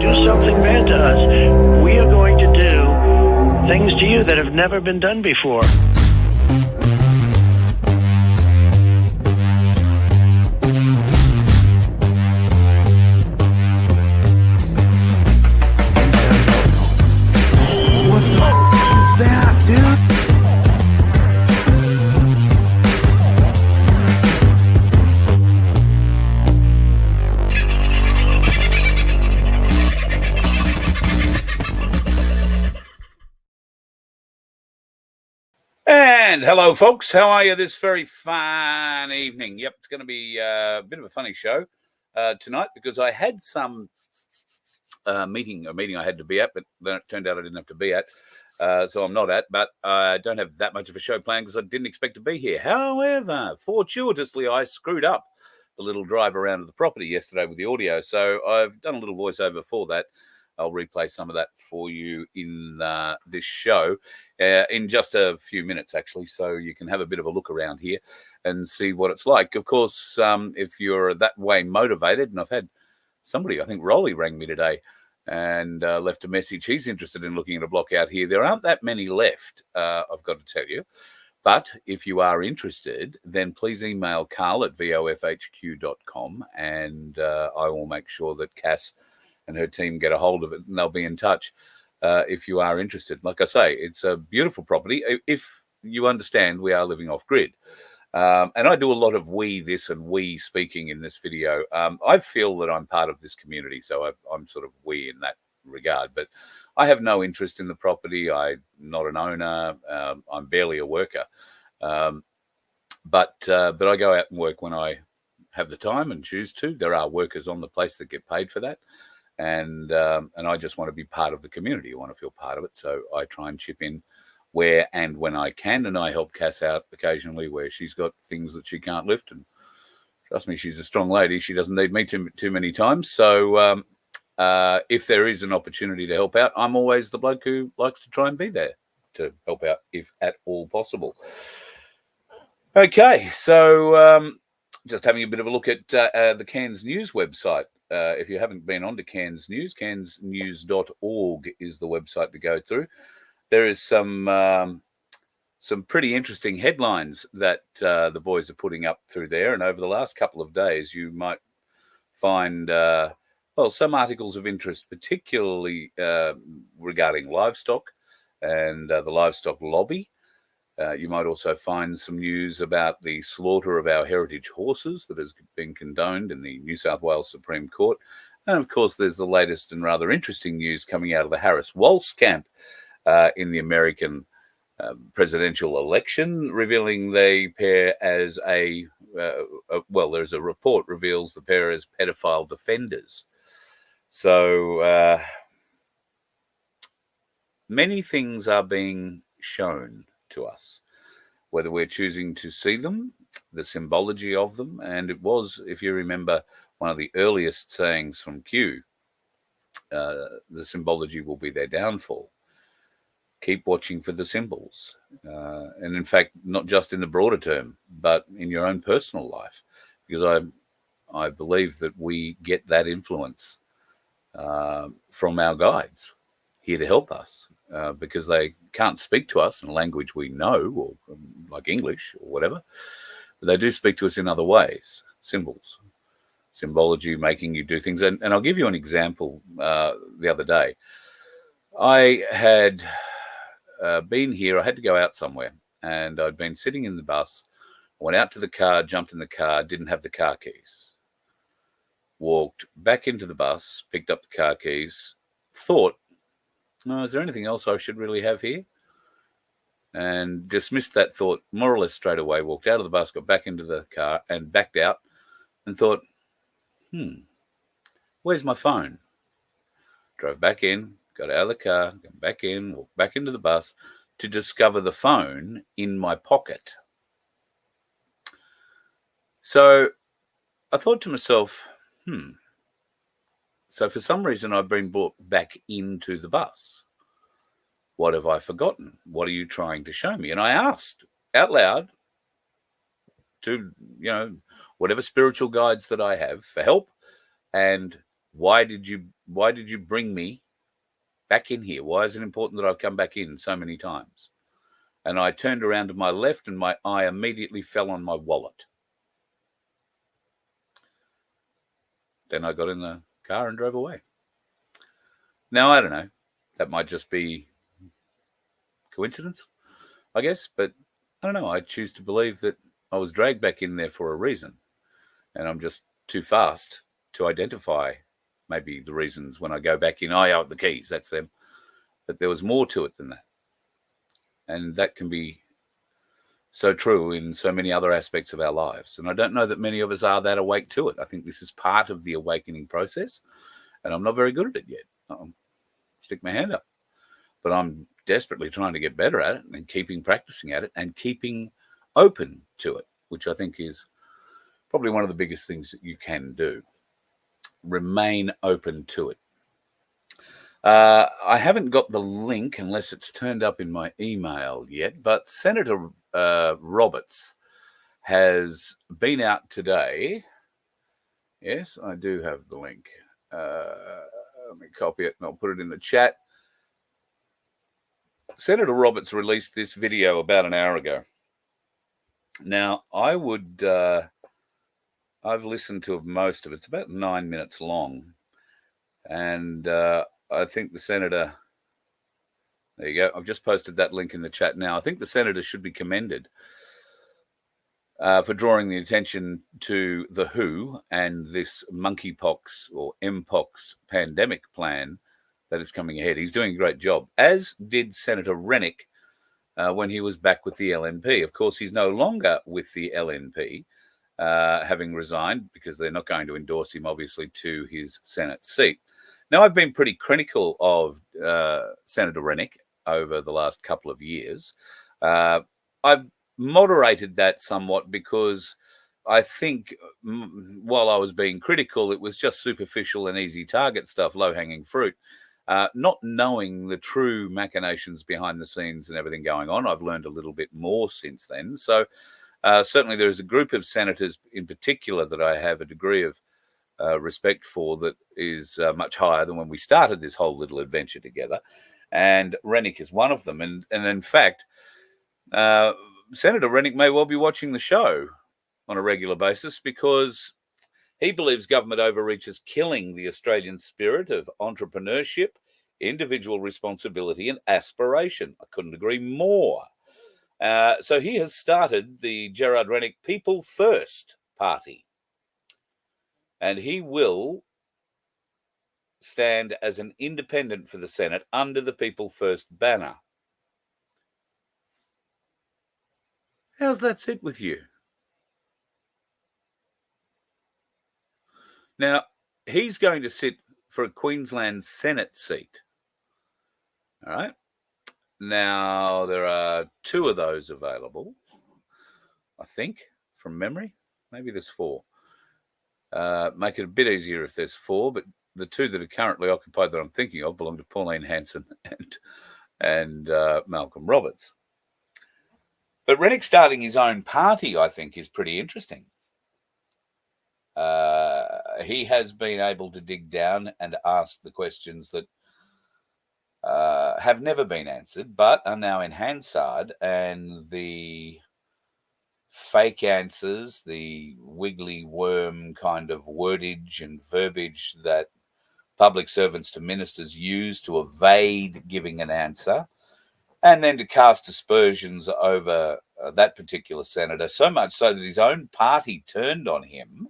do something bad to us, we are going to do things to you that have never been done before. And hello, folks. How are you this very fine evening? Yep, it's going to be a bit of a funny show tonight because I had some meeting I had to be at, but then it turned out I didn't have to be at, so I'm not at. But I don't have that much of a show planned because I didn't expect to be here. However, fortuitously, I screwed up the little drive around of the property yesterday with the audio, so I've done a little voiceover for that. I'll replay some of that for you in this show in just a few minutes, actually, so you can have a bit of a look around here and see what it's like. Of course, if you're that way motivated, and I've had somebody, I think Rolly rang me today and left a message. He's interested in looking at a block out here. There aren't that many left, I've got to tell you. But if you are interested, then please email carl@vofhq.com and I will make sure that Cass and her team get a hold of it, and they'll be in touch if you are interested. Like I say, it's a beautiful property. If you understand, we are living off grid. And I do a lot of we this and we speaking in this video. I feel that I'm part of this community, so I'm sort of we in that regard. But I have no interest in the property. I'm not an owner. I'm barely a worker. But I go out and work when I have the time and choose to. There are workers on the place that get paid for that. And I just want to be part of the community. I want to feel part of it. So I try and chip in where and when I can. And I help Cass out occasionally where she's got things that she can't lift. And trust me, she's a strong lady. She doesn't need me too many times. So if there is an opportunity to help out, I'm always the bloke who likes to try and be there to help out if at all possible. Okay, so just having a bit of a look at the Cairns News website. If you haven't been on to Cairns News, cairnsnews.org is the website to go through. There is some pretty interesting headlines that the boys are putting up through there. And over the last couple of days, you might find, some articles of interest, particularly regarding livestock and the livestock lobby. You might also find some news about the slaughter of our heritage horses that has been condoned in the New South Wales Supreme Court. And, of course, there's the latest and rather interesting news coming out of the Harris-Walsh camp in the American presidential election, revealing the pair as there's a report reveals the pair as pedophile defenders. So many things are being shown to us, whether we're choosing to see them, the symbology of them. And it was, if you remember, one of the earliest sayings from Q, the symbology will be their downfall. Keep watching for the symbols. And in fact, not just in the broader term, but in your own personal life, because I believe that we get that influence from our guides here to help us, because they can't speak to us in a language we know, or like English or whatever, but they do speak to us in other ways, symbols, symbology, making you do things. And I'll give you an example. The other day, I had been here. I had to go out somewhere, and I'd been sitting in the bus. I went out to the car, jumped in the car, didn't have the car keys. Walked back into the bus, picked up the car keys, thought, is there anything else I should really have here? And dismissed that thought more or less straight away, walked out of the bus, got back into the car and backed out and thought, where's my phone? Drove back in, got out of the car, got back in, walked back into the bus to discover the phone in my pocket. So I thought to myself, so for some reason I've been brought back into the bus. What have I forgotten? What are you trying to show me? And I asked out loud to, whatever spiritual guides that I have for help. And why did you bring me back in here? Why is it important that I've come back in so many times? And I turned around to my left and my eye immediately fell on my wallet. Then I got in the car and drove away. Now, I don't know. That might just be coincidence, I guess. But I don't know. I choose to believe that I was dragged back in there for a reason. And I'm just too fast to identify maybe the reasons when I go back in. Oh, the keys, that's them. But there was more to it than that. And that can be so true in so many other aspects of our lives. And I don't know that many of us are that awake to it. I think this is part of the awakening process. And I'm not very good at it yet. I'll stick my hand up. But I'm desperately trying to get better at it and keeping practicing at it and keeping open to it, which I think is probably one of the biggest things that you can do. Remain open to it. I haven't got the link unless it's turned up in my email yet, but Senator Roberts has been out today. Yes, I do have the link. Let me copy it and I'll put it in the chat. Senator Roberts released this video about an hour ago. Now, I've listened to most of it. It's about 9 minutes long. And I think the senator, there you go. I've just posted that link in the chat now. I think the senator should be commended for drawing the attention to the WHO and this monkeypox or mpox pandemic plan that is coming ahead. He's doing a great job, as did Senator Rennick when he was back with the LNP. Of course, he's no longer with the LNP, having resigned because they're not going to endorse him, obviously, to his Senate seat. Now, I've been pretty critical of Senator Rennick over the last couple of years. I've moderated that somewhat because I think while I was being critical, it was just superficial and easy target stuff, low-hanging fruit. Not knowing the true machinations behind the scenes and everything going on. I've learned a little bit more since then. So certainly there is a group of senators in particular that I have a degree of respect for that is much higher than when we started this whole little adventure together. And Rennick is one of them. And in fact, Senator Rennick may well be watching the show on a regular basis because he believes government overreach is killing the Australian spirit of entrepreneurship, individual responsibility and aspiration. I couldn't agree more. So he has started the Gerard Rennick People First Party. And he will stand as an independent for the Senate under the People First banner. How's that sit with you? Now, he's going to sit for a Queensland Senate seat. All right. Now, there are 2 of those available, I think, from memory. Maybe there's 4. Make it a bit easier if there's 4, but the 2 that are currently occupied that I'm thinking of belong to Pauline Hanson and Malcolm Roberts. But Rennick starting his own party, I think, is pretty interesting. He has been able to dig down and ask the questions that have never been answered, but are now in Hansard, and the fake answers, the wiggly worm kind of wordage and verbiage that public servants to ministers use to evade giving an answer, and then to cast aspersions over that particular senator, so much so that his own party turned on him.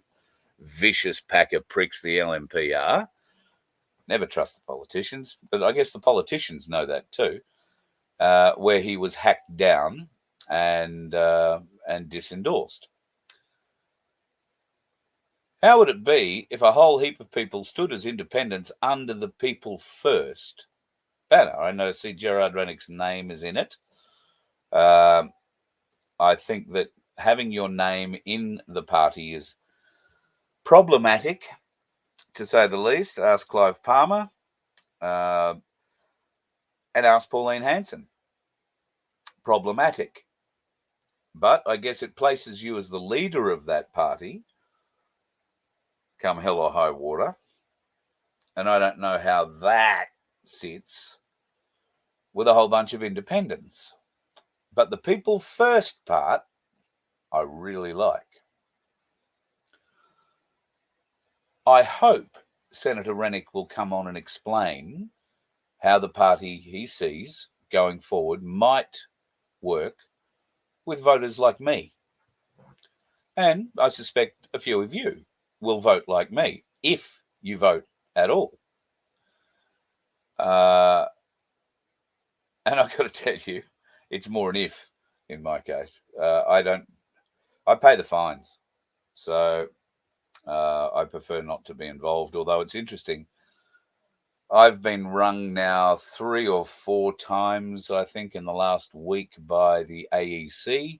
Vicious pack of pricks the LNP are. Never trust the politicians, but I guess the politicians know that too, where he was hacked down and disendorsed. How would it be if a whole heap of people stood as independents under the People First banner? I know, see, Gerard Rennick's name is in it. I think that having your name in the party is problematic, to say the least. Ask Clive Palmer and ask Pauline Hanson. Problematic. But I guess it places you as the leader of that party, come hell or high water. And I don't know how that sits with a whole bunch of independents. But the people first part, I really like. I hope Senator Rennick will come on and explain how the party he sees going forward might work with voters like me. And I suspect a few of you will vote like me, if you vote at all. And I've got to tell you, it's more an if in my case. I pay the fines. So I prefer not to be involved, although it's interesting. I've been rung now 3 or 4 times, I think, in the last week by the AEC.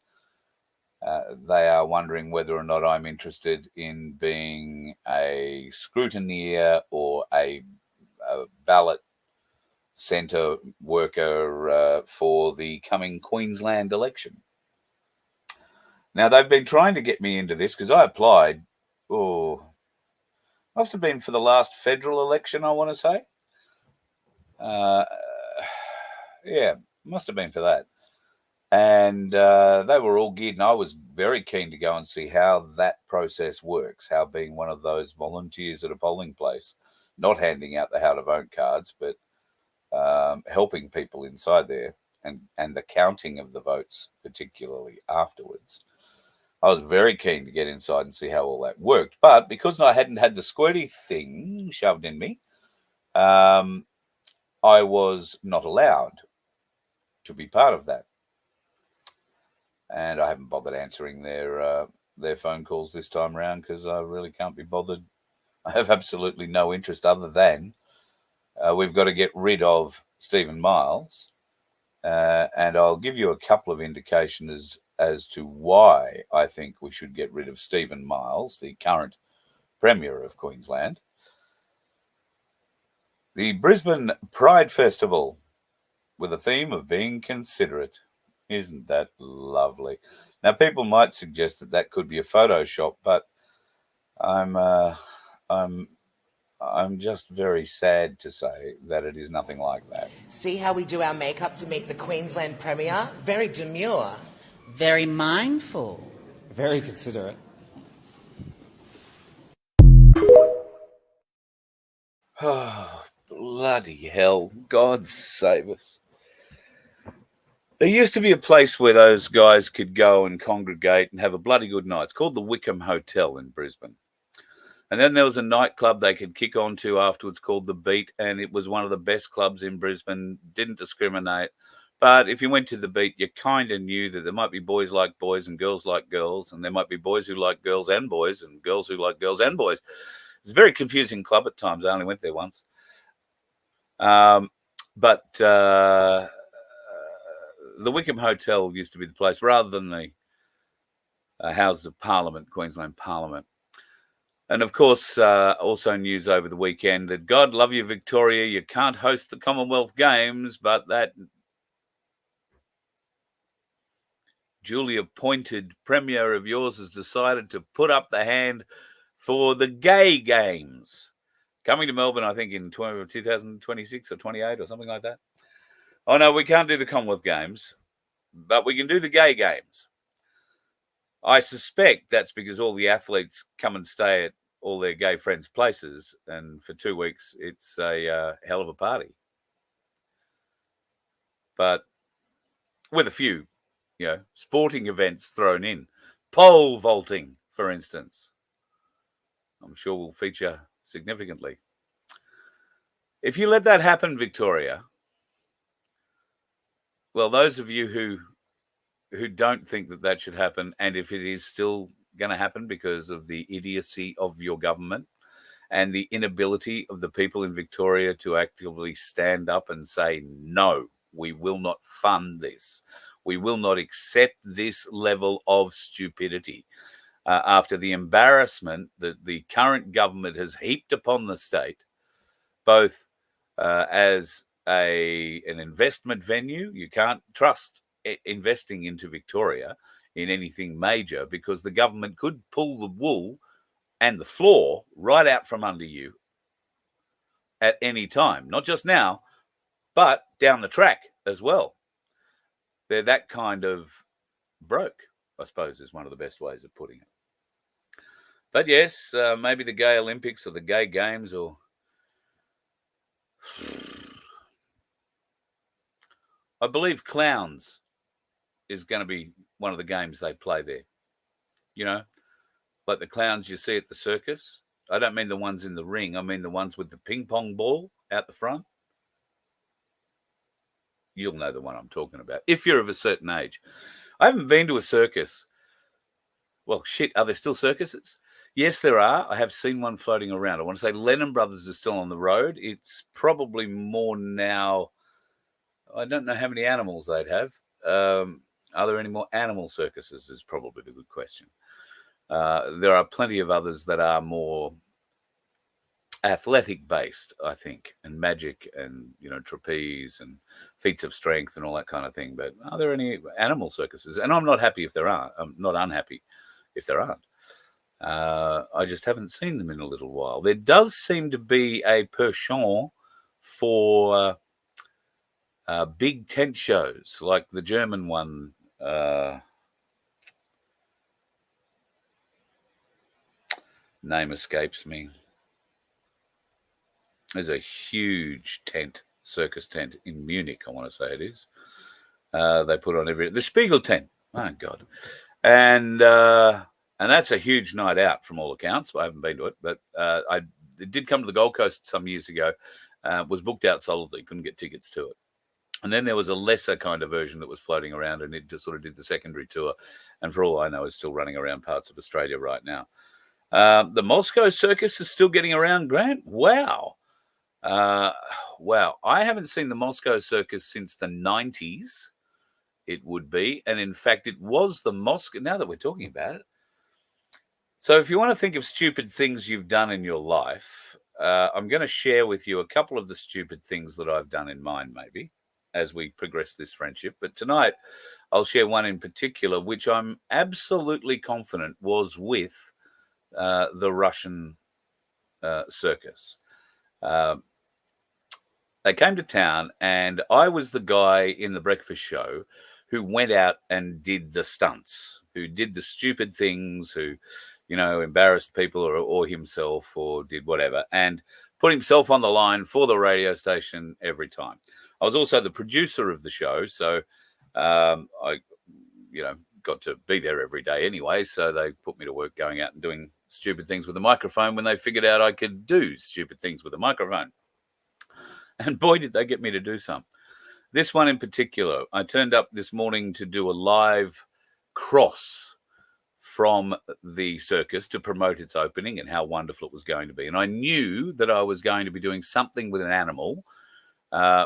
They are wondering whether or not I'm interested in being a scrutineer or a ballot centre worker for the coming Queensland election. Now, they've been trying to get me into this because I applied, must have been for the last federal election, I want to say. Yeah, must have been for that. And they were all geared, and I was very keen to go and see how that process works, how being one of those volunteers at a polling place, not handing out the how to vote cards, but helping people inside there and the counting of the votes, particularly afterwards. I was very keen to get inside and see how all that worked. But because I hadn't had the squirty thing shoved in me, I was not allowed to be part of that. And I haven't bothered answering their phone calls this time around because I really can't be bothered. I have absolutely no interest other than we've got to get rid of Stephen Miles. And I'll give you a couple of indications as to why I think we should get rid of Stephen Miles, the current Premier of Queensland. The Brisbane Pride Festival, with a theme of being considerate. Isn't that lovely? Now, people might suggest that that could be a Photoshop, but I'm just very sad to say that it is nothing like that. See how we do our makeup to meet the Queensland Premier? Very demure. Very mindful. Very considerate. Oh, bloody hell. God save us. There used to be a place where those guys could go and congregate and have a bloody good night. It's called the Wickham Hotel in Brisbane. And then there was a nightclub they could kick on to afterwards called The Beat, and it was one of the best clubs in Brisbane, didn't discriminate. But if you went to The Beat, you kind of knew that there might be boys like boys and girls like girls, and there might be boys who like girls and boys and girls who like girls and boys. It's a very confusing club at times. I only went there once. But the Wickham Hotel used to be the place rather than the Houses of Parliament, Queensland Parliament. And, of course, also news over the weekend that, God love you, Victoria, you can't host the Commonwealth Games, but that duly appointed Premier of yours has decided to put up the hand for the Gay Games. Coming to Melbourne, I think, in 2026 or 28 or something like that. Oh, no, we can't do the Commonwealth Games, but we can do the Gay Games. I suspect that's because all the athletes come and stay at all their gay friends' places, and for 2 weeks, it's a hell of a party. But with a few, sporting events thrown in. Pole vaulting, for instance. I'm sure will feature significantly. If you let that happen, Victoria, well, those of you who don't think that that should happen, and if it is still going to happen because of the idiocy of your government and the inability of the people in Victoria to actively stand up and say, no, we will not fund this. We will not accept this level of stupidity. After the embarrassment that the current government has heaped upon the state, both as an investment venue, you can't trust investing into Victoria in anything major because the government could pull the wool and the floor right out from under you at any time, not just now, but down the track as well. They're that kind of broke, I suppose, is one of the best ways of putting it. But yes, maybe the gay Olympics or the gay games, or I believe clowns is going to be one of the games they play there. You know, like the clowns you see at the circus. I don't mean the ones in the ring. I mean the ones with the ping pong ball out the front. You'll know the one I'm talking about if you're of a certain age. I haven't been to a circus. Well, shit, are there still circuses? Yes, there are. I have seen one floating around. I want to say Lennon Brothers is still on the road. It's probably more now. I don't know how many animals they'd have. Are there any more animal circuses is probably the good question. There are plenty of others that are more athletic based, I think, and magic and, trapeze and feats of strength and all that kind of thing. But are there any animal circuses? And I'm not happy if there aren't. I'm not unhappy if there aren't. I just haven't seen them in a little while. There does seem to be a penchant for big tent shows, like the German one. Name escapes me. There's a huge circus tent in Munich, I want to say it is. They put on the Spiegel tent. My God. And that's a huge night out from all accounts. I haven't been to it, but it did come to the Gold Coast some years ago. Was booked out solidly, couldn't get tickets to it. And then there was a lesser kind of version that was floating around, and it just sort of did the secondary tour. And for all I know, is still running around parts of Australia right now. The Moscow Circus is still getting around, Grant. Wow. Wow. I haven't seen the Moscow Circus since the 90s, it would be. And in fact, it was the Moscow, now that we're talking about it. So if you want to think of stupid things you've done in your life, I'm going to share with you a couple of the stupid things that I've done in mine, maybe, as we progress this friendship. But tonight, I'll share one in particular, which I'm absolutely confident was with the Russian circus. They came to town, and I was the guy in the breakfast show who went out and did the stunts, who did the stupid things, who, embarrassed people or himself or did whatever, and put himself on the line for the radio station every time. I was also the producer of the show, so I, got to be there every day anyway, so they put me to work going out and doing stupid things with a microphone when they figured out I could do stupid things with a microphone. And boy, did they get me to do some. This one in particular, I turned up this morning to do a live cross from the circus to promote its opening and how wonderful it was going to be. And I knew that I was going to be doing something with an animal,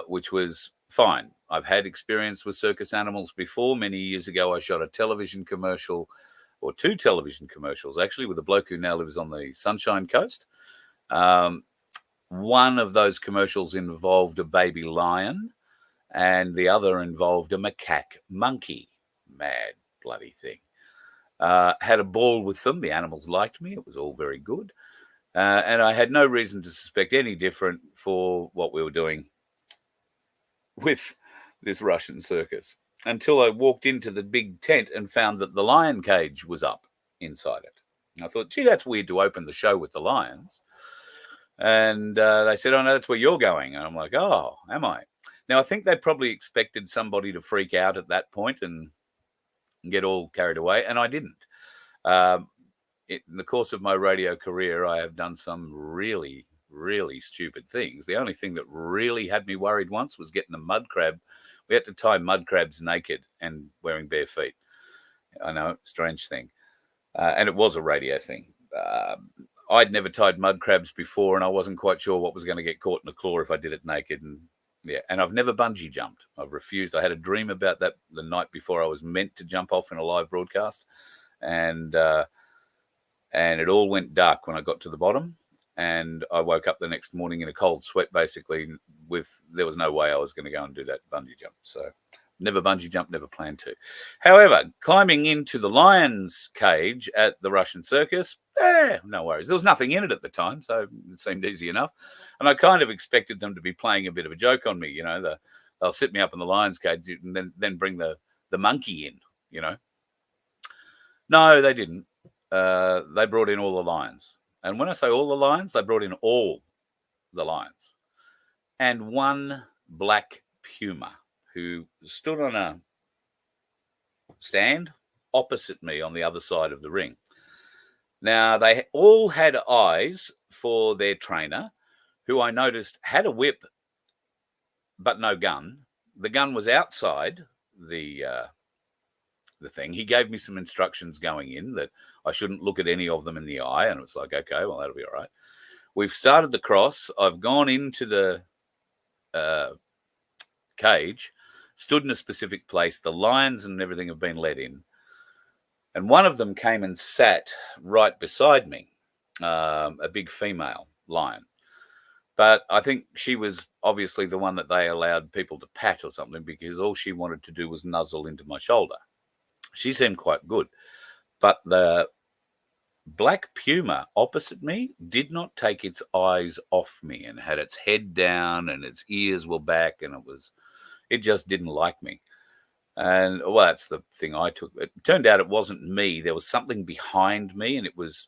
which was fine. I've had experience with circus animals before. Many years ago, I shot a television commercial, or 2 television commercials, actually, with a bloke who now lives on the Sunshine Coast. One of those commercials involved a baby lion, and the other involved a macaque monkey. Mad bloody thing. Had a ball with them. The animals liked me. It was all very good. And I had no reason to suspect any different for what we were doing with this Russian circus until I walked into the big tent and found that the lion cage was up inside it. And I thought, gee, that's weird to open the show with the lions. And they said, oh, no, that's where you're going. And I'm like, oh, am I? Now, I think they probably expected somebody to freak out at that point and get all carried away, and I didn't. In the course of my radio career, I have done some really, really stupid things. The only thing that really had me worried once was getting the mud crab. We had to tie mud crabs naked and wearing bare feet. I know, strange thing. And it was a radio thing. I'd never tied mud crabs before, and I wasn't quite sure what was going to get caught in a claw if I did it naked. And I've never bungee jumped. I've refused. I had a dream about that the night before I was meant to jump off in a live broadcast, and it all went dark when I got to the bottom, and I woke up the next morning in a cold sweat, basically. There was no way I was going to go and do that bungee jump. So never bungee jumped, never planned to. However, climbing into the lion's cage at the Russian circus, No worries. There was nothing in it at the time, so it seemed easy enough. And I kind of expected them to be playing a bit of a joke on me, they'll sit me up in the lion's cage and then bring the monkey in. No, they didn't. They brought in all the lions. And when I say all the lions, they brought in all the lions. And one black puma who stood on a stand opposite me on the other side of the ring. Now, they all had eyes for their trainer, who I noticed had a whip but no gun. The gun was outside the thing. He gave me some instructions going in that I shouldn't look at any of them in the eye, and it was like, okay, well, that'll be all right. We've started the cross. I've gone into the cage, stood in a specific place. The lions and everything have been let in. And one of them came and sat right beside me, a big female lion. But I think she was obviously the one that they allowed people to pat or something, because all she wanted to do was nuzzle into my shoulder. She seemed quite good. But the black puma opposite me did not take its eyes off me and had its head down and its ears were back, and it just didn't like me. And well, that's the thing I took. It turned out it wasn't me. There was something behind me, and it was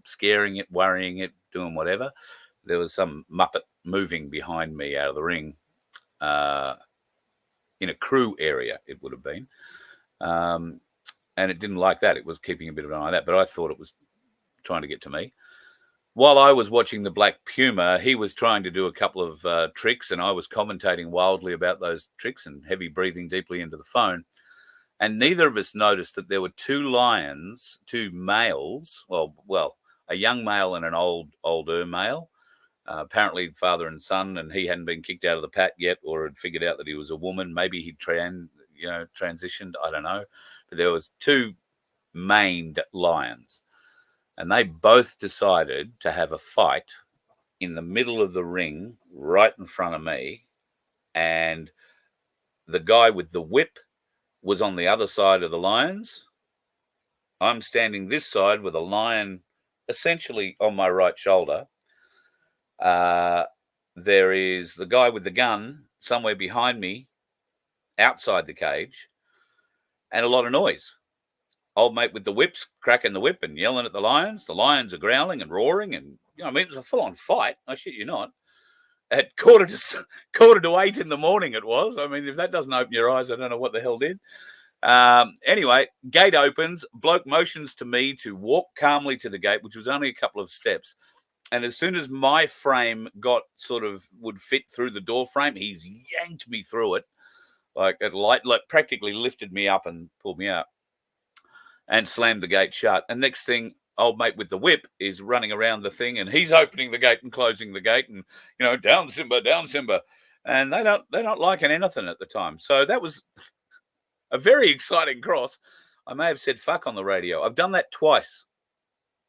scaring it, worrying it, doing whatever. There was some muppet moving behind me out of the ring, in a crew area, it would have been. And it didn't like that. It was keeping a bit of an eye on that, but I thought it was trying to get to me. While I was watching the black puma, he was trying to do a couple of tricks, and I was commentating wildly about those tricks and heavy breathing deeply into the phone. And neither of us noticed that there were two lions, two males, well, a young male and an older male, apparently father and son, and he hadn't been kicked out of the pat yet or had figured out that he was a woman. Maybe he'd transitioned, I don't know. But there was two maned lions. And they both decided to have a fight in the middle of the ring, right in front of me. And the guy with the whip was on the other side of the lions. I'm standing this side with a lion essentially on my right shoulder. There is the guy with the gun somewhere behind me, outside the cage, and a lot of noise. Old mate with the whips cracking the whip and yelling at the lions. The lions are growling and roaring, and it was a full-on fight. I shit you not. At quarter to 8 in the morning, it was. I mean, if that doesn't open your eyes, I don't know what the hell did. Anyway, gate opens. Bloke motions to me to walk calmly to the gate, which was only a couple of steps. And as soon as my frame would fit through the door frame, he's yanked me through it, like practically lifted me up and pulled me out. And slammed the gate shut. And next thing, old mate with the whip is running around the thing, and he's opening the gate and closing the gate, and down Simba, down Simba. And they're not liking anything at the time. So that was a very exciting cross. I may have said fuck on the radio. I've done that twice.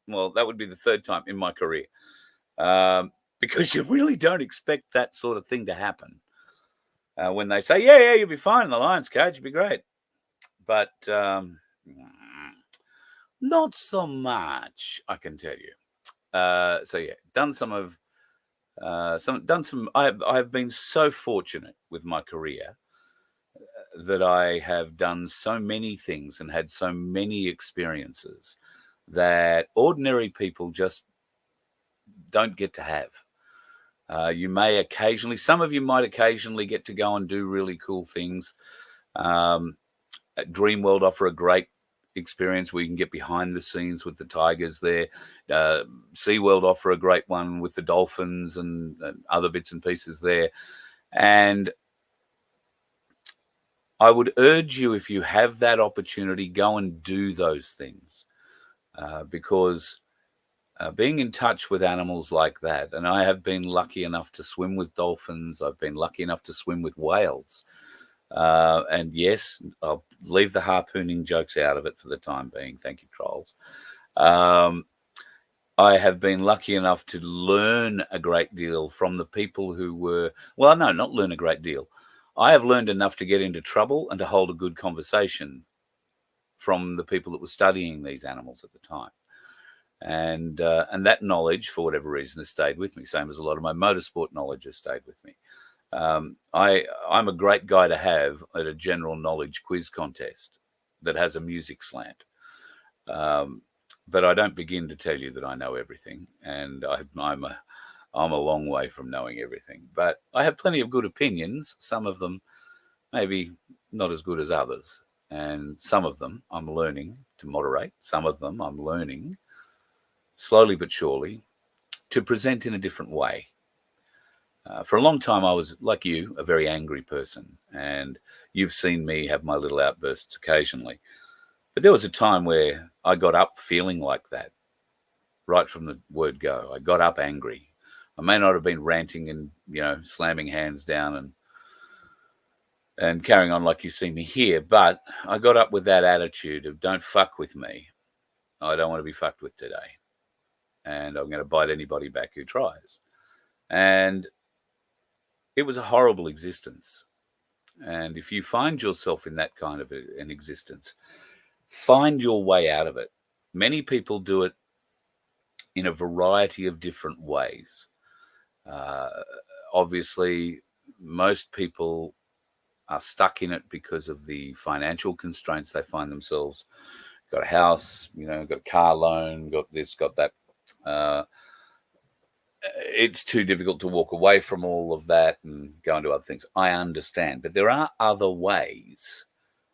Well, that would be the third time in my career. Because you really don't expect that sort of thing to happen. When they say, yeah, you'll be fine in the lion's cage, you'll be great. But not so much, I can tell you. So yeah, I have been so fortunate with my career that I have done so many things and had so many experiences that ordinary people just don't get to have. Some of you might occasionally get to go and do really cool things. Dreamworld offer a great experience where you can get behind the scenes with the tigers there. SeaWorld offer a great one with the dolphins and other bits and pieces there. And I would urge you, if you have that opportunity, go and do those things, because being in touch with animals like that, and I have been lucky enough to swim with dolphins. I've been lucky enough to swim with whales. And yes, I'll leave the harpooning jokes out of it for the time being. Thank you, trolls. I have been lucky enough to learn a great deal from the people who were, not learn a great deal. I have learned enough to get into trouble and to hold a good conversation from the people that were studying these animals at the time. And that knowledge, for whatever reason, has stayed with me. Same as a lot of my motorsport knowledge has stayed with me. I'm a great guy to have at a general knowledge quiz contest that has a music slant. But I don't begin to tell you that I know everything, and I'm a long way from knowing everything. But I have plenty of good opinions. Some of them maybe not as good as others, and some of them I'm learning to moderate. Some of them I'm learning slowly but surely to present in a different way. For a long time, I was, like you, a very angry person, and you've seen me have my little outbursts occasionally. But there was a time where I got up feeling like that, right from the word go. I got up angry. I may not have been ranting and, slamming hands down and carrying on like you see me here, but I got up with that attitude of don't fuck with me. I don't want to be fucked with today. And I'm going to bite anybody back who tries. And it was a horrible existence. And if you find yourself in that kind of an existence, find your way out of it. Many people do it in a variety of different ways. Obviously, most people are stuck in it because of the financial constraints they find themselves. Got a house, got a car loan, got this, got that. It's too difficult to walk away from all of that and go into other things. I understand, but there are other ways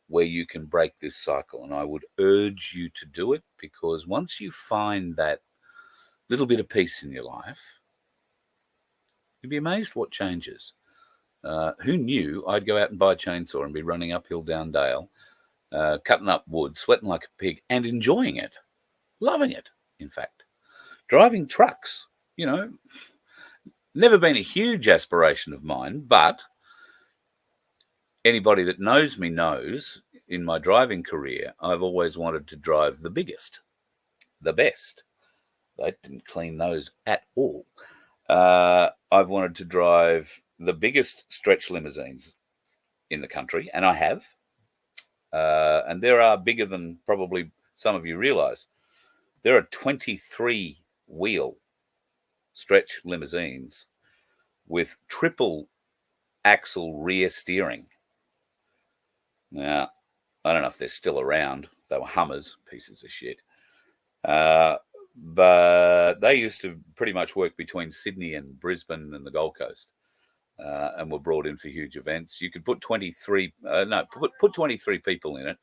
where you can break this cycle, and I would urge you to do it, because once you find that little bit of peace in your life, you'd be amazed what changes. Who knew I'd go out and buy a chainsaw and be running uphill down Dale, cutting up wood, sweating like a pig, and enjoying it, loving it, in fact. Driving trucks, never been a huge aspiration of mine, but anybody that knows me knows in my driving career, I've always wanted to drive the biggest, the best. I didn't clean those at all. I've wanted to drive the biggest stretch limousines in the country, and I have. And there are bigger than probably some of you realize. There are 23-wheel stretch limousines with triple axle rear steering. Now, I don't know if they're still around. They were Hummers, pieces of shit. But they used to pretty much work between Sydney and Brisbane and the Gold Coast, and were brought in for huge events. You could put 23 people in it,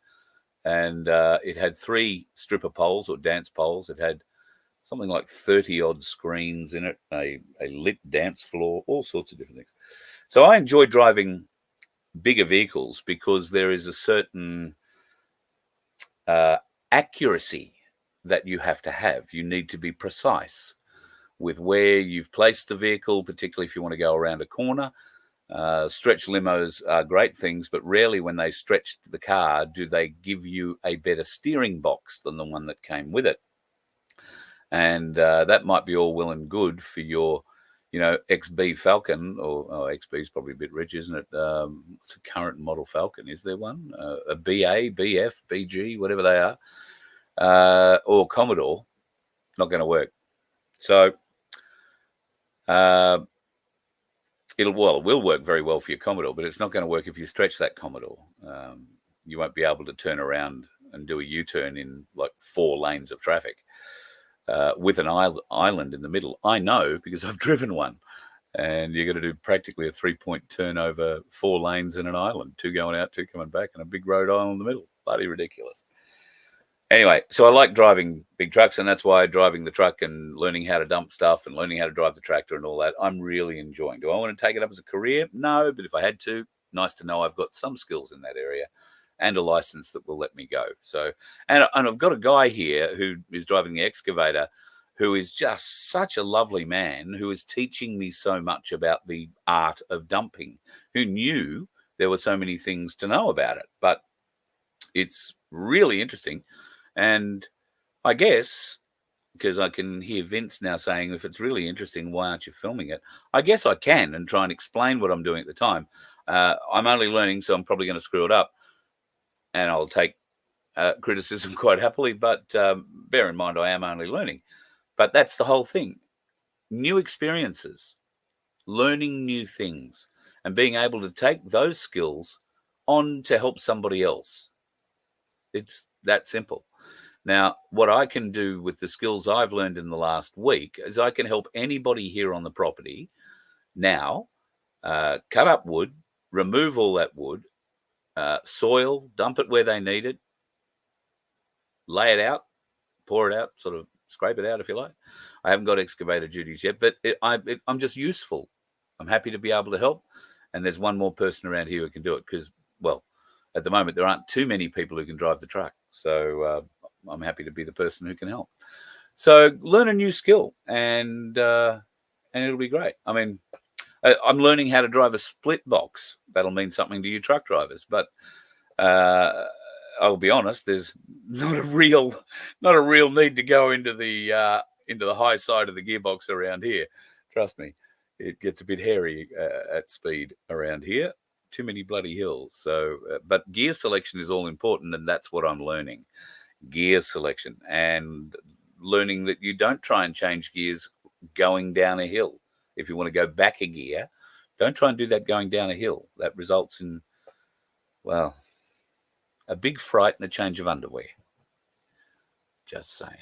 and it had 3 stripper poles or dance poles. It had something like 30-odd screens in it, a lit dance floor, all sorts of different things. So I enjoy driving bigger vehicles because there is a certain accuracy that you have to have. You need to be precise with where you've placed the vehicle, particularly if you want to go around a corner. Stretch limos are great things, but rarely when they stretch the car do they give you a better steering box than the one that came with it. And that might be all well and good for your, XB Falcon, or XB is probably a bit rich, isn't it? What's a current model Falcon? Is there one? A BA, BF, BG, whatever they are, or Commodore. Not going to work. So it will work very well for your Commodore, but it's not going to work if you stretch that Commodore. You won't be able to turn around and do a U-turn in like 4 lanes of traffic with an island in the middle. I know because I've driven one, and you're going to do practically a 3-point turn over 4 lanes in an island, 2 going out, 2 coming back, and a big road island in the middle. Bloody ridiculous. Anyway, so I like driving big trucks, and that's why driving the truck and learning how to dump stuff and learning how to drive the tractor and all that, I'm really enjoying. Do I want to take it up as a career? No, but if I had to, nice to know I've got some skills in that area and a license that will let me go. So, and I've got a guy here who is driving the excavator who is just such a lovely man, who is teaching me so much about the art of dumping, who knew there were so many things to know about it. But it's really interesting. And I guess, because I can hear Vince now saying, if it's really interesting, why aren't you filming it? I guess I can and try and explain what I'm doing at the time. I'm only learning, so I'm probably going to screw it up. And I'll take criticism quite happily, but bear in mind I am only learning. But that's the whole thing. New experiences, learning new things, and being able to take those skills on to help somebody else. It's that simple. Now, what I can do with the skills I've learned in the last week is I can help anybody here on the property now cut up wood, remove all that wood, soil, dump it where they need it, lay it out, pour it out, sort of scrape it out if you like. I haven't got excavator duties yet, but I'm just useful. I'm happy to be able to help. And there's one more person around here who can do it because, well, at the moment, there aren't too many people who can drive the truck. So I'm happy to be the person who can help. So learn a new skill and it'll be great. I mean, I'm learning how to drive a split box. That'll mean something to you truck drivers. But I'll be honest, there's not a real need to go into the high side of the gearbox around here. Trust me, it gets a bit hairy at speed around here. Too many bloody hills. So, but gear selection is all important, and that's what I'm learning. Gear selection and learning that you don't try and change gears going down a hill. If you want to go back a gear, don't try and do that going down a hill. That results in, well, a big fright and a change of underwear. Just saying.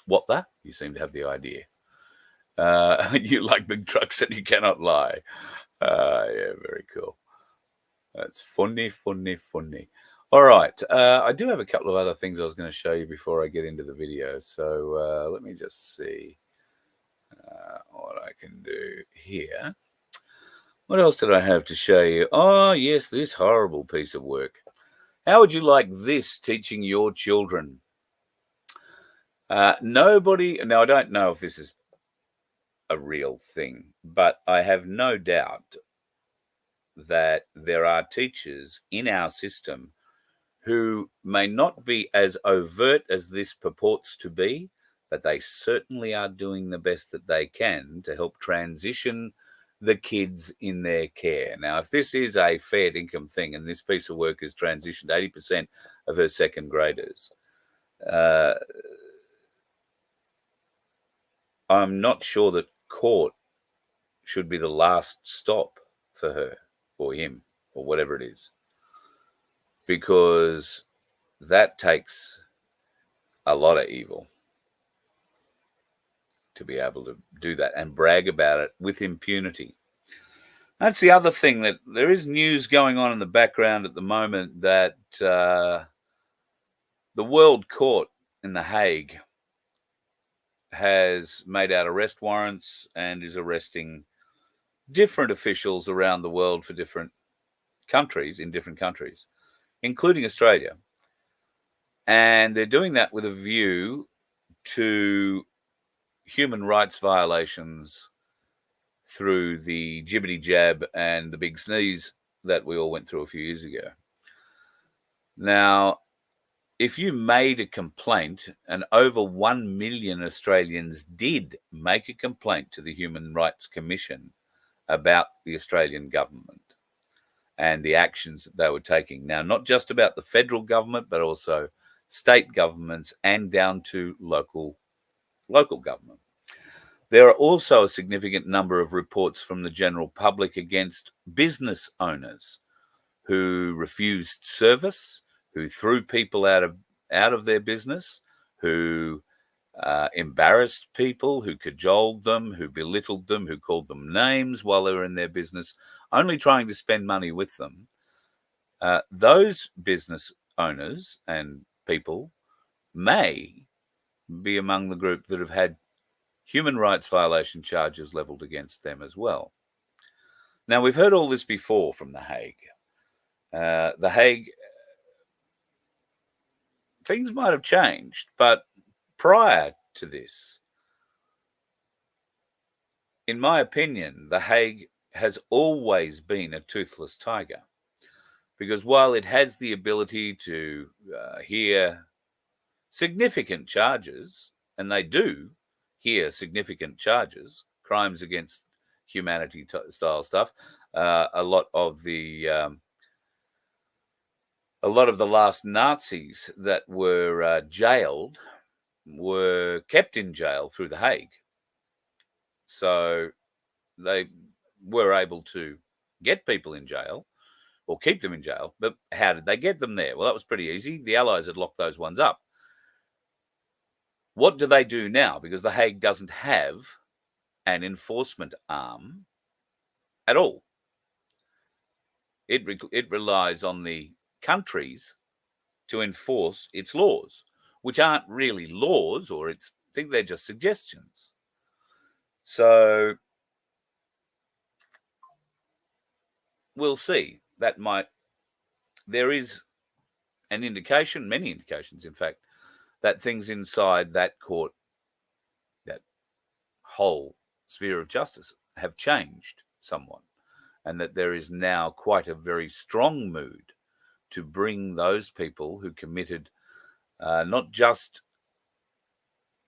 What the? You seem to have the idea. You like big trucks and you cannot lie. Yeah, very cool. That's funny. All right. I do have a couple of other things I was going to show you before I get into the video. So let me just see what I can do here. What else did I have to show you? Oh, yes, this horrible piece of work. How would you like this teaching your children? Nobody, now I don't know if this is a real thing, but I have no doubt that there are teachers in our system who may not be as overt as this purports to be, but they certainly are doing the best that they can to help transition the kids in their care. Now, if this is a fair income thing and this piece of work has transitioned 80% of her second graders, I'm not sure that court should be the last stop for her or him or whatever it is, because that takes a lot of evil to be able to do that and brag about it with impunity. That's the other thing, that there is news going on in the background at the moment that the World Court in The Hague has made out arrest warrants and is arresting different officials around the world for different countries, including Australia. And they're doing that with a view to human rights violations through the jibbity jab and the big sneeze that we all went through a few years ago. Now, if you made a complaint, and over 1 million Australians did make a complaint to the Human Rights Commission about the Australian government and the actions that they were taking. Now, not just about the federal government, but also state governments and down to local government. There are also a significant number of reports from the general public against business owners who refused service, who threw people out of their business, who embarrassed people, who cajoled them, who belittled them, who called them names while they were in their business, only trying to spend money with them. Those business owners and people may be among the group that have had human rights violation charges leveled against them as well. Now, we've heard all this before from The Hague. The Hague, things might have changed, but prior to this, in my opinion, The Hague has always been a toothless tiger, because while it has the ability to hear significant charges, and they do hear significant charges, crimes against humanity style stuff, a lot of the a lot of the last Nazis that were jailed were kept in jail through The Hague. So they were able to get people in jail or keep them in jail. But how did they get them there? Well, that was pretty easy. The Allies had locked those ones up. What do they do now? Because The Hague doesn't have an enforcement arm at all. It relies on the countries to enforce its laws, which aren't really laws, or I think they're just suggestions. So we'll see. There is an indication, many indications, in fact, that things inside that court, that whole sphere of justice, have changed somewhat, and that there is now quite a very strong mood to bring those people who committed not just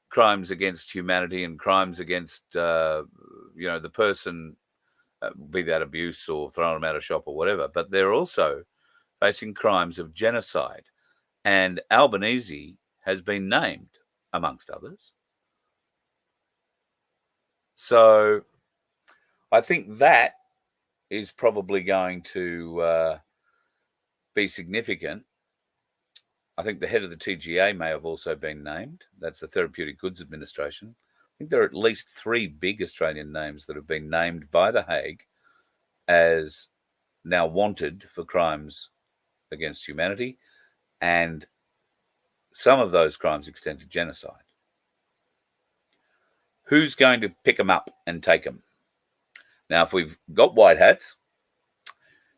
crimes against humanity and crimes against, the person, be that abuse or throwing them out of shop or whatever, but they're also facing crimes of genocide. And Albanese has been named, amongst others. So I think that is probably going to be significant. I think the head of the TGA may have also been named. That's the Therapeutic Goods Administration. I think there are at least 3 big Australian names that have been named by The Hague as now wanted for crimes against humanity, and some of those crimes extend to genocide. Who's going to pick them up and take them? Now, if we've got white hats,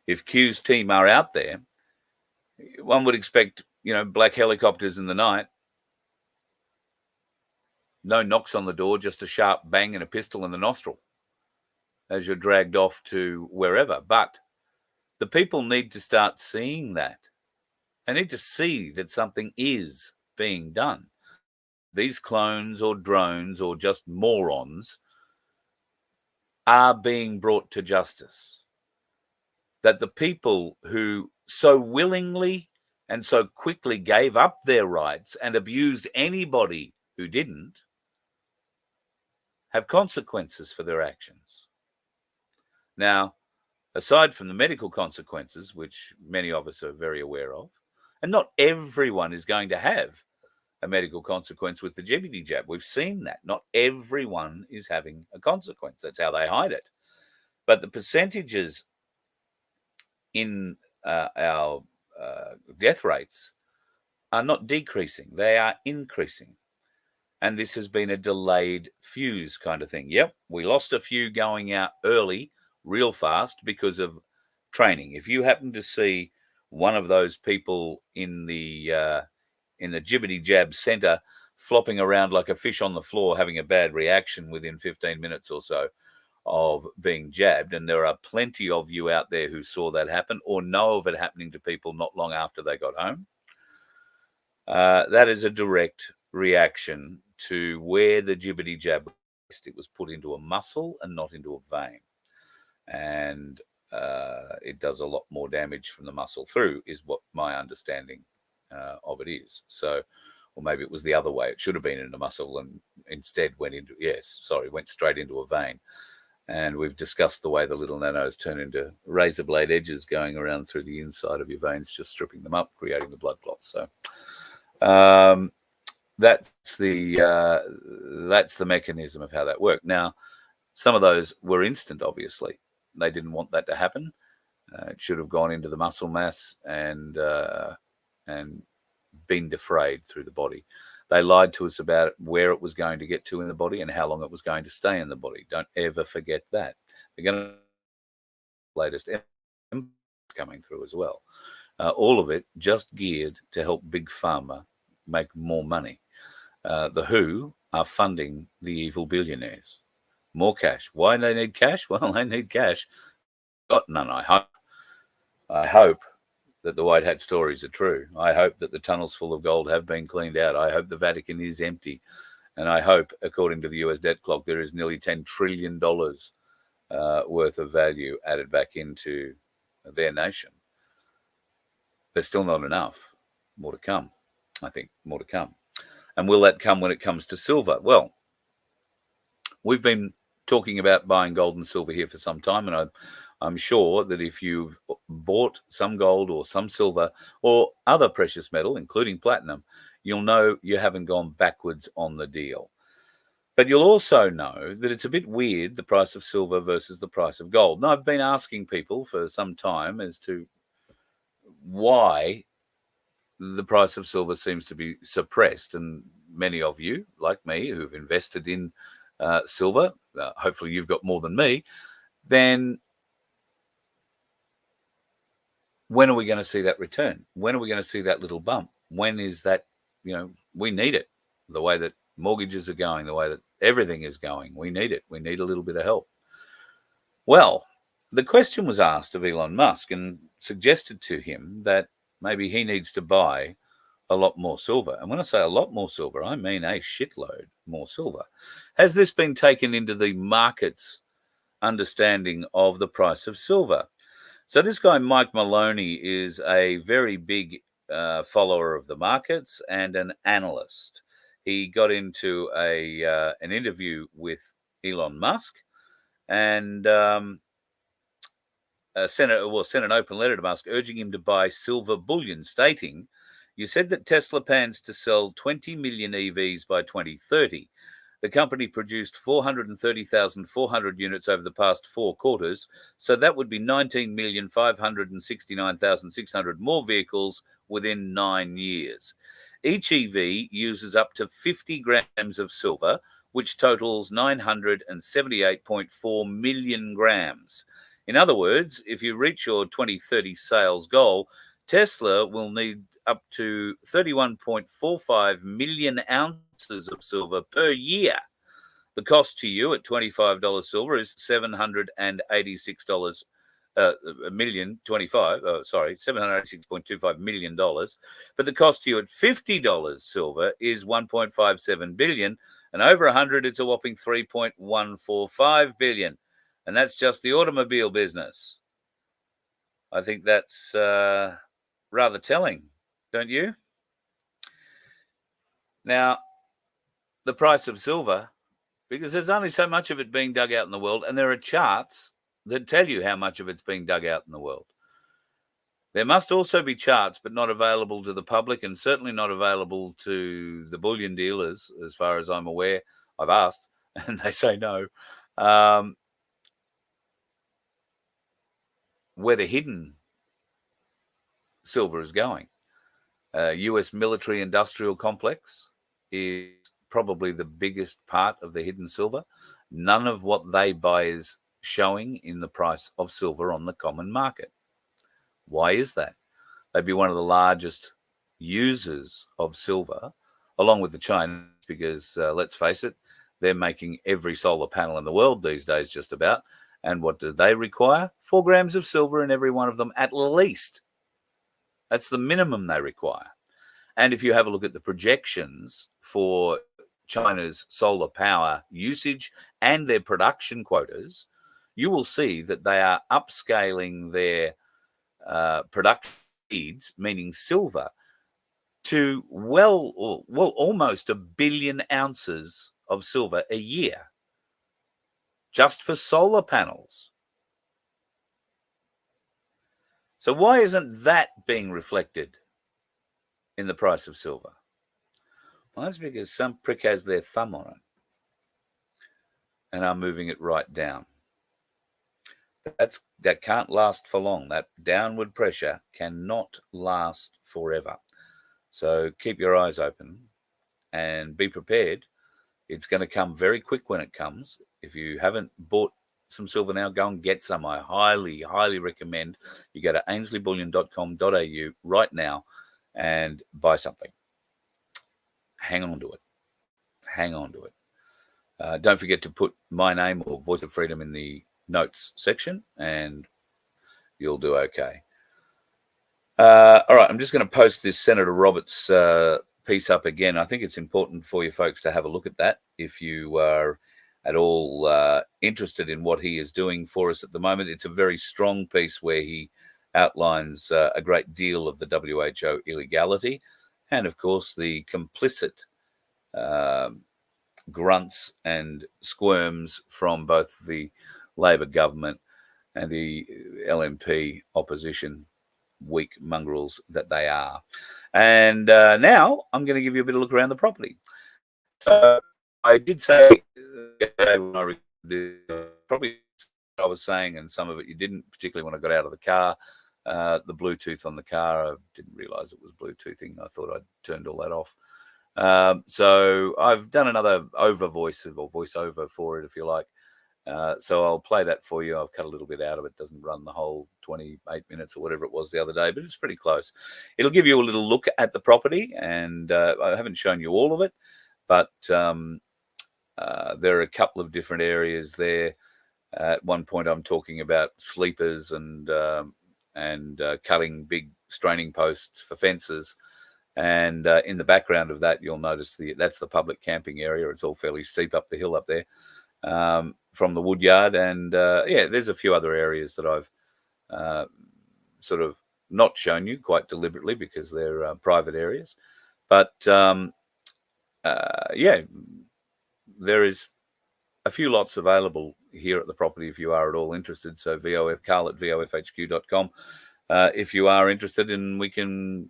if Q's team are out there, one would expect, black helicopters in the night, no knocks on the door, just a sharp bang and a pistol in the nostril as you're dragged off to wherever. But the people need to start seeing that. They need to see that something is being done. These clones or drones or just morons are being brought to justice. That the people who so willingly and so quickly gave up their rights and abused anybody who didn't have consequences for their actions. Now, aside from the medical consequences, which many of us are very aware of, and not everyone is going to have a medical consequence with the GBD jab. We've seen that. Not everyone is having a consequence. That's how they hide it. But the percentages in our death rates are not decreasing. They are increasing. And this has been a delayed fuse kind of thing. Yep, we lost a few going out early, real fast, because of training. If you happen to see one of those people in the Jibbity Jab Centre flopping around like a fish on the floor, having a bad reaction within 15 minutes or so of being jabbed, and there are plenty of you out there who saw that happen or know of it happening to people not long after they got home, that is a direct reaction to where the Jibbity Jab was. It was put into a muscle and not into a vein. And it does a lot more damage from the muscle through, is what my understanding of it is. So, or maybe it was the other way. It should have been in the muscle and instead went straight into a vein. And we've discussed the way the little nanos turn into razor blade edges going around through the inside of your veins, just stripping them up, creating the blood clots. So that's the mechanism of how that worked. Now, some of those were instant, obviously. They didn't want that to happen. It should have gone into the muscle mass and been defrayed through the body. They lied to us about where it was going to get to in the body and how long it was going to stay in the body. Don't ever forget that. They're going to latest coming through as well. All of it just geared to help Big Pharma make more money. The WHO are funding the evil billionaires. More cash. Why do they need cash? Well, they need cash. Got none, I hope. I hope that the white hat stories are true. I hope that the tunnels full of gold have been cleaned out. I hope the Vatican is empty. And I hope, according to the US debt clock, there is nearly $10 trillion worth of value added back into their nation. There's still not enough. More to come, I think, more to come. And will that come when it comes to silver? Well, we've been talking about buying gold and silver here for some time, and I'm sure that if you've bought some gold or some silver or other precious metal, including platinum, you'll know you haven't gone backwards on the deal. But you'll also know that it's a bit weird, the price of silver versus the price of gold. And I've been asking people for some time as to why the price of silver seems to be suppressed. And many of you, like me, who've invested in silver, hopefully you've got more than me, then when are we going to see that return? When are we going to see that little bump? When is that, we need it. The way that mortgages are going, the way that everything is going, we need it. We need a little bit of help. Well, the question was asked of Elon Musk and suggested to him that maybe he needs to buy a lot more silver. And when I say a lot more silver, I mean a shitload more silver. Has this been taken into the market's understanding of the price of silver? So this guy, Mike Maloney, is a very big follower of the markets and an analyst. He got into an interview with Elon Musk and sent an open letter to Musk urging him to buy silver bullion, stating, "You said that Tesla plans to sell 20 million EVs by 2030. The company produced 430,400 units over the past 4 quarters, so that would be 19,569,600 more vehicles within 9 years. Each EV uses up to 50 grams of silver, which totals 978.4 million grams. In other words, if you reach your 2030 sales goal, Tesla will need up to 31.45 million ounces of silver per year. The cost to you at $25 silver is $786 $786.25 million. But the cost to you at $50 silver is $1.57 billion, and over 100, it's a whopping $3.145 billion. And that's just the automobile business. I think that's rather telling, don't you? Now, the price of silver, because there's only so much of it being dug out in the world, and there are charts that tell you how much of it's being dug out in the world. There must also be charts, but not available to the public and certainly not available to the bullion dealers, as far as I'm aware. I've asked, and they say no. Where the hidden silver is going. US military industrial complex is probably the biggest part of the hidden silver. None of what they buy is showing in the price of silver on the common market. Why is that? They'd be one of the largest users of silver, along with the Chinese, because let's face it, they're making every solar panel in the world these days, just about. And what do they require? 4 grams of silver in every one of them, at least. That's the minimum they require. And if you have a look at the projections for China's solar power usage and their production quotas, you will see that they are upscaling their production needs, meaning silver, to almost 1 billion ounces of silver a year, just for solar panels. So why isn't that being reflected in the price of silver? Well, that's because some prick has their thumb on it and are moving it right down. That can't last for long. That downward pressure cannot last forever. So keep your eyes open and be prepared. It's going to come very quick when it comes. If you haven't bought some silver now, go and get some. I highly, highly recommend you go to ainslieybullion.com.au right now and buy something. Hang on to it. Hang on to it. Don't forget to put my name or Voice of Freedom in the notes section and you'll do okay. All right, I'm just going to post this Senator Roberts piece up again. I think it's important for you folks to have a look at that if you are at all interested in what he is doing for us at the moment. It's a very strong piece where he outlines a great deal of the WHO illegality and, of course, the complicit grunts and squirms from both the Labor government and the LNP opposition, weak mongrels that they are. And now I'm going to give you a bit of a look around the property. So I did say when I probably I was saying, and some of it you didn't, particularly when I got out of the car. The Bluetooth on the car, I didn't realize it was Bluetoothing. I thought I'd turned all that off. So I've done another voiceover for it, if you like. So I'll play that for you. I've cut a little bit out of it. It doesn't run the whole 28 minutes or whatever it was the other day, but it's pretty close. It'll give you a little look at the property, and I haven't shown you all of it, but there are a couple of different areas there. At one point, I'm talking about sleepers and cutting big straining posts for fences. And in the background of that, you'll notice that's the public camping area. It's all fairly steep up the hill up there from the woodyard. And there's a few other areas that I've sort of not shown you quite deliberately because they're private areas. But there is a few lots available here at the property if you are at all interested. So Carl@vofhq.com if you are interested, and we can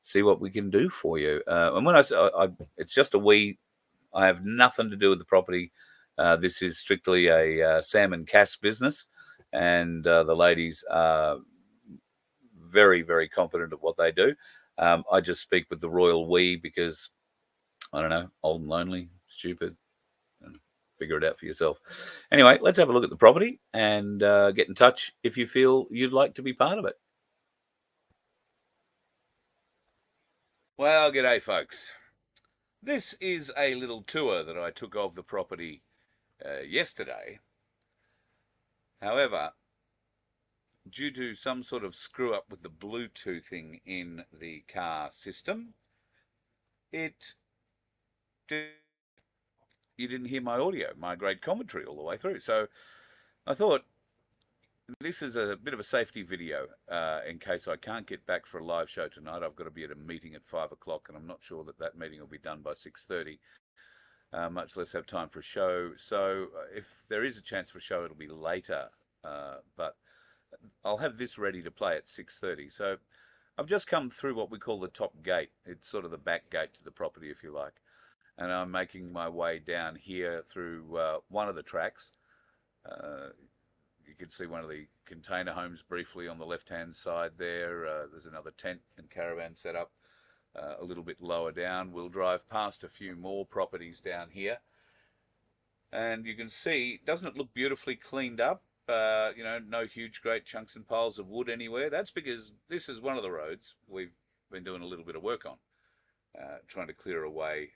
see what we can do for you. And when I say it's just I have nothing to do with the property. This is strictly a salmon cass business, and the ladies are very, very competent at what they do. I just speak with the royal we because, I don't know, old and lonely, stupid. Figure it out for yourself. Anyway, let's have a look at the property and get in touch if you feel you'd like to be part of it. Well, g'day, folks. This is a little tour that I took of the property yesterday. However, due to some sort of screw up with the Bluetoothing in the car system, you didn't hear my audio, my great commentary all the way through. So I thought this is a bit of a safety video in case I can't get back for a live show tonight. I've got to be at a meeting at 5 o'clock, and I'm not sure that meeting will be done by 6:30, much less have time for a show. So if there is a chance for a show, it'll be later, but I'll have this ready to play at 6:30. So I've just come through what we call the top gate. It's sort of the back gate to the property, if you like. And I'm making my way down here through one of the tracks. You can see one of the container homes briefly on the left-hand side there. There's another tent and caravan set up a little bit lower down. We'll drive past a few more properties down here. And you can see, doesn't it look beautifully cleaned up? No huge great chunks and piles of wood anywhere. That's because this is one of the roads we've been doing a little bit of work on, trying to clear away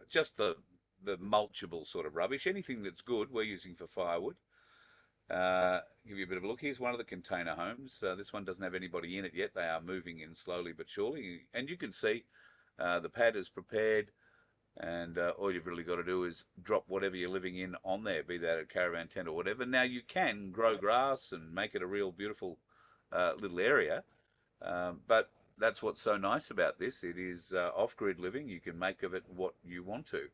just the mulchable sort of rubbish. Anything that's good we're using for firewood. Give you a bit of a look. Here's one of the container homes. This one doesn't have anybody in it yet. They are moving in slowly but surely. And you can see the pad is prepared, and all you've really got to do is drop whatever you're living in on there, be that a caravan tent or whatever. Now, you can grow grass and make it a real beautiful little area, but that's what's so nice about this. It is off-grid living. You can make of it what you want to.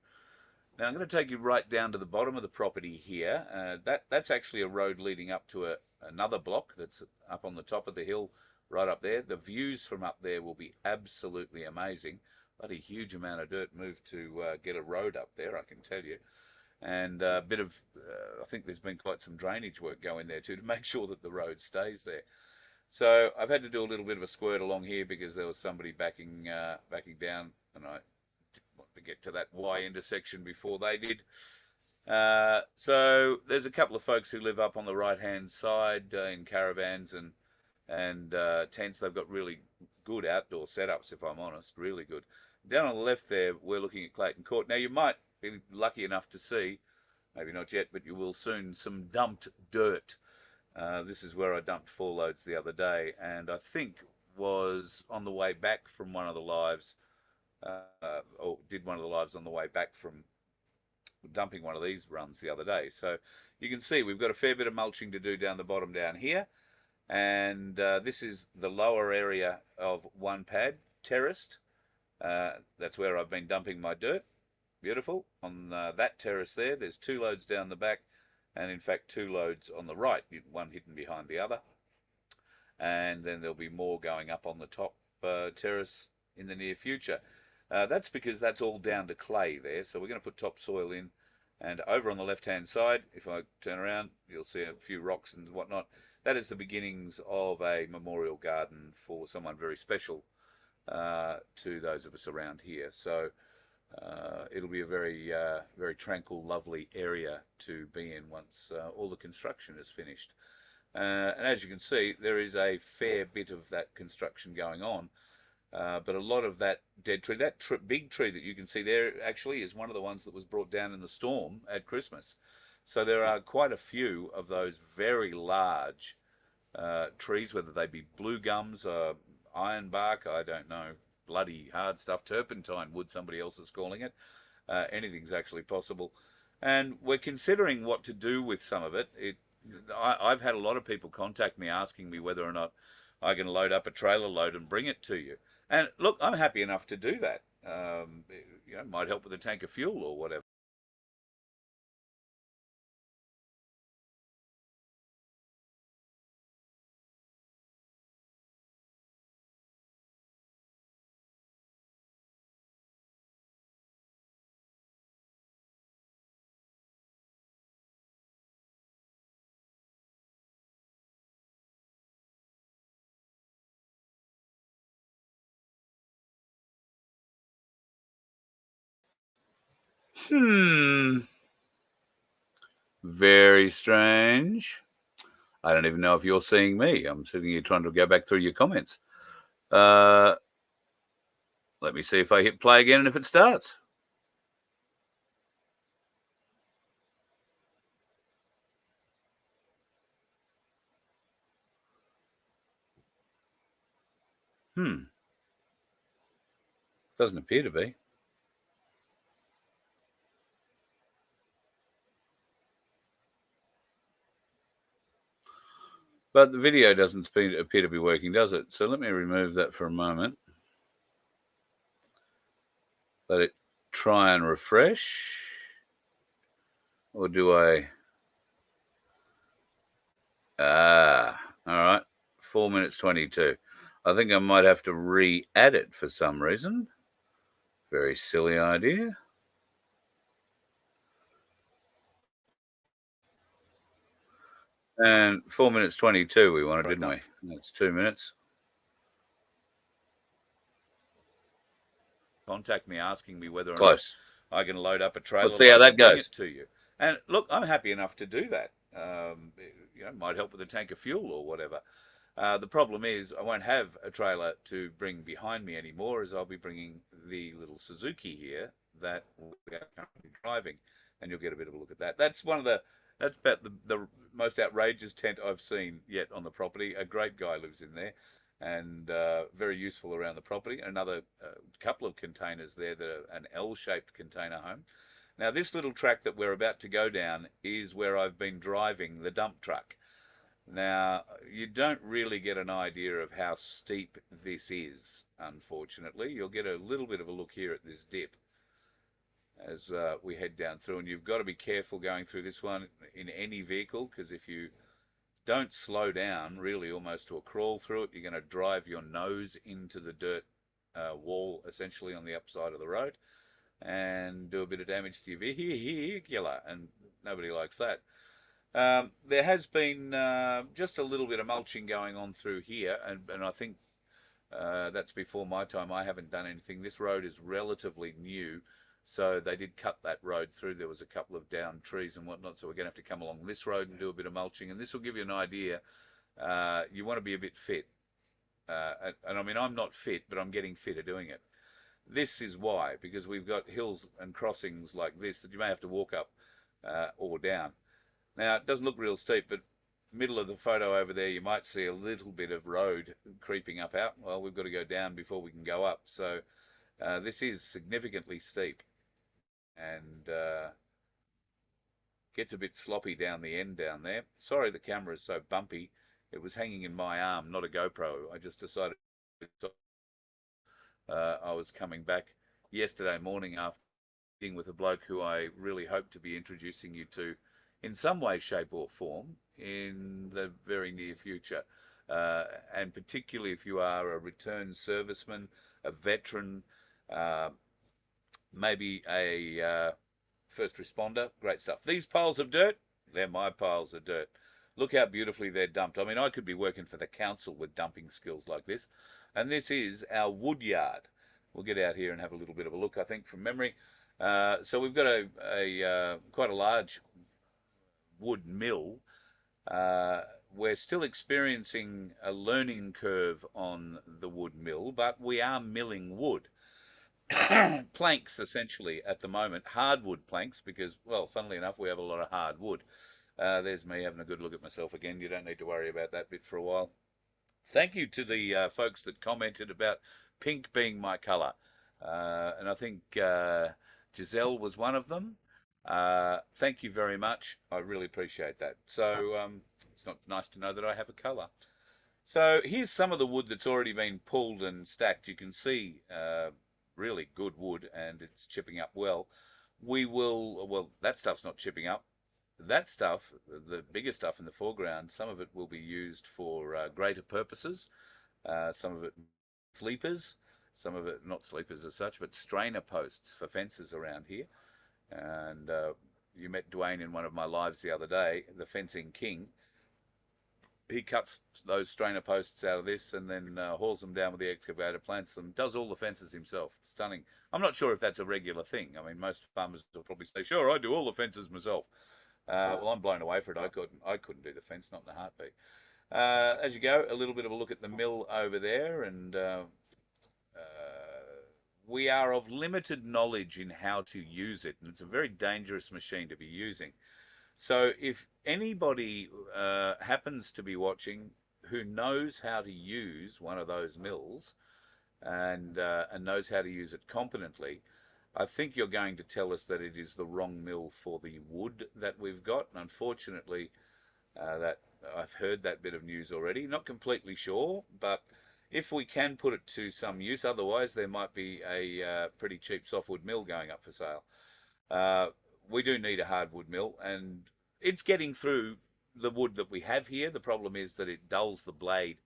Now, I'm going to take you right down to the bottom of the property here. That's actually a road leading up to another block that's up on the top of the hill, right up there. The views from up there will be absolutely amazing. But a huge amount of dirt moved to get a road up there, I can tell you. And a bit of, I think there's been quite some drainage work going there too to make sure that the road stays there. So I've had to do a little bit of a squirt along here because there was somebody backing down, and I want to get to that Y intersection before they did. So there's a couple of folks who live up on the right-hand side in caravans and tents. They've got really good outdoor setups, if I'm honest, really good. Down on the left there, we're looking at Clayton Court. Now, you might be lucky enough to see, maybe not yet, but you will soon, some dumped dirt. This is where I dumped 4 loads the other day, and I think was on the way back from one of the lives, or did one of the lives on the way back from dumping one of these runs the other day. So you can see we've got a fair bit of mulching to do down the bottom down here. And this is the lower area of one pad, terraced. That's where I've been dumping my dirt. Beautiful. On that terrace there's 2 loads down the back, and in fact 2 loads on the right, one hidden behind the other. And then there'll be more going up on the top terrace in the near future. That's because that's all down to clay there, so we're going to put topsoil in. And over on the left-hand side, if I turn around, you'll see a few rocks and whatnot. That is the beginnings of a memorial garden for someone very special to those of us around here. So it'll be a very, very tranquil, lovely area to be in once all the construction is finished. And as you can see, there is a fair bit of that construction going on. But a lot of that dead tree, that big tree that you can see there actually is one of the ones that was brought down in the storm at Christmas. So there are quite a few of those very large trees, whether they be blue gums, ironbark, I don't know, bloody hard stuff, turpentine wood, somebody else is calling it. Anything's actually possible. And we're considering what to do with some of it. I've had a lot of people contact me asking me whether or not I can load up a trailer load and bring it to you. And look, I'm happy enough to do that. You know, might help with a tank of fuel or whatever. Very strange. I don't even know if you're seeing me. I'm sitting here trying to go back through your comments. Let me see if I hit play again and if it starts. Doesn't appear to be. But the video doesn't appear to be working, does it? So let me remove that for a moment. Let it try and refresh. Or do I? All right. 4 minutes 22. I think I might have to re-add it for some reason. Very silly idea. And 4 minutes 22 we wanted, didn't we? That's 2 minutes. Contact me asking me whether or not I can load up a trailer. Let's see how that goes. To you. And look, I'm happy enough to do that. You know, might help with a tank of fuel or whatever. The problem is I won't have a trailer to bring behind me anymore, as I'll be bringing the little Suzuki here that we are currently driving, and you'll get a bit of a look at that. That's about the most outrageous tent I've seen yet on the property. A great guy lives in there, and very useful around the property. Another couple of containers there that are an L-shaped container home. Now this little track that we're about to go down is where I've been driving the dump truck. Now, you don't really get an idea of how steep this is, unfortunately. You'll get a little bit of a look here at this dip as we head down through. And you've got to be careful going through this one in any vehicle, because if you don't slow down, really almost to a crawl through it, you're going to drive your nose into the dirt wall, essentially on the upside of the road, and do a bit of damage to your vehicle, and nobody likes that. There has been just a little bit of mulching going on through here, and I think that's before my time. I haven't done anything. This road is relatively new, so they did cut that road through. There was a couple of downed trees and whatnot, so we're going to have to come along this road and do a bit of mulching, and this will give you an idea. You want to be a bit fit, and I mean, I'm not fit, but I'm getting fitter doing it. This is why, because we've got hills and crossings like this that you may have to walk up or down. Now, it doesn't look real steep, but middle of the photo over there, you might see a little bit of road creeping up out. Well, we've got to go down before we can go up. So this is significantly steep, and gets a bit sloppy down the end down there. Sorry the camera is so bumpy. It was hanging in my arm, not a GoPro. I just decided I was coming back yesterday morning after meeting with a bloke who I really hope to be introducing you to in some way, shape, or form in the very near future. And particularly if you are a returned serviceman, a veteran, uh, maybe a first responder, great stuff. These piles of dirt, they're my piles of dirt. Look how beautifully they're dumped. I mean, I could be working for the council with dumping skills like this. And this is our wood yard. We'll get out here and have a little bit of a look, I think, from memory. So we've got quite a large wood mill. We're still experiencing a learning curve on the wood mill, but we are milling wood. Planks, essentially, at the moment, hardwood planks, because, well, funnily enough, we have a lot of hardwood. There's me having a good look at myself again. You don't need to worry about that bit for a while. Thank you to the folks that commented about pink being my colour. And I think Giselle was one of them. Thank you very much. I really appreciate that. So it's not nice to know that I have a colour. So here's some of the wood that's already been pulled and stacked. You can see really good wood, and it's chipping up well. Well, that stuff's not chipping up. That stuff, the bigger stuff in the foreground, some of it will be used for greater purposes. Some of it sleepers, some of it not sleepers as such, but strainer posts for fences around here. And you met Dwayne in one of my lives the other day, the fencing king. He cuts those strainer posts out of this and then hauls them down with the excavator, plants them, does all the fences himself. Stunning. I'm not sure if that's a regular thing. I mean, most farmers will probably say, sure, I do all the fences myself. Well, I'm blown away for it. I couldn't do the fence, not in a heartbeat. As you go, a little bit of a look at the mill over there, and we are of limited knowledge in how to use it, and it's a very dangerous machine to be using. So if anybody happens to be watching who knows how to use one of those mills and knows how to use it competently, I think you're going to tell us that it is the wrong mill for the wood that we've got. And unfortunately, that I've heard that bit of news already. Not completely sure, but if we can put it to some use, otherwise there might be a pretty cheap softwood mill going up for sale. We do need a hardwood mill, and it's getting through the wood that we have here. The problem is that it dulls the blade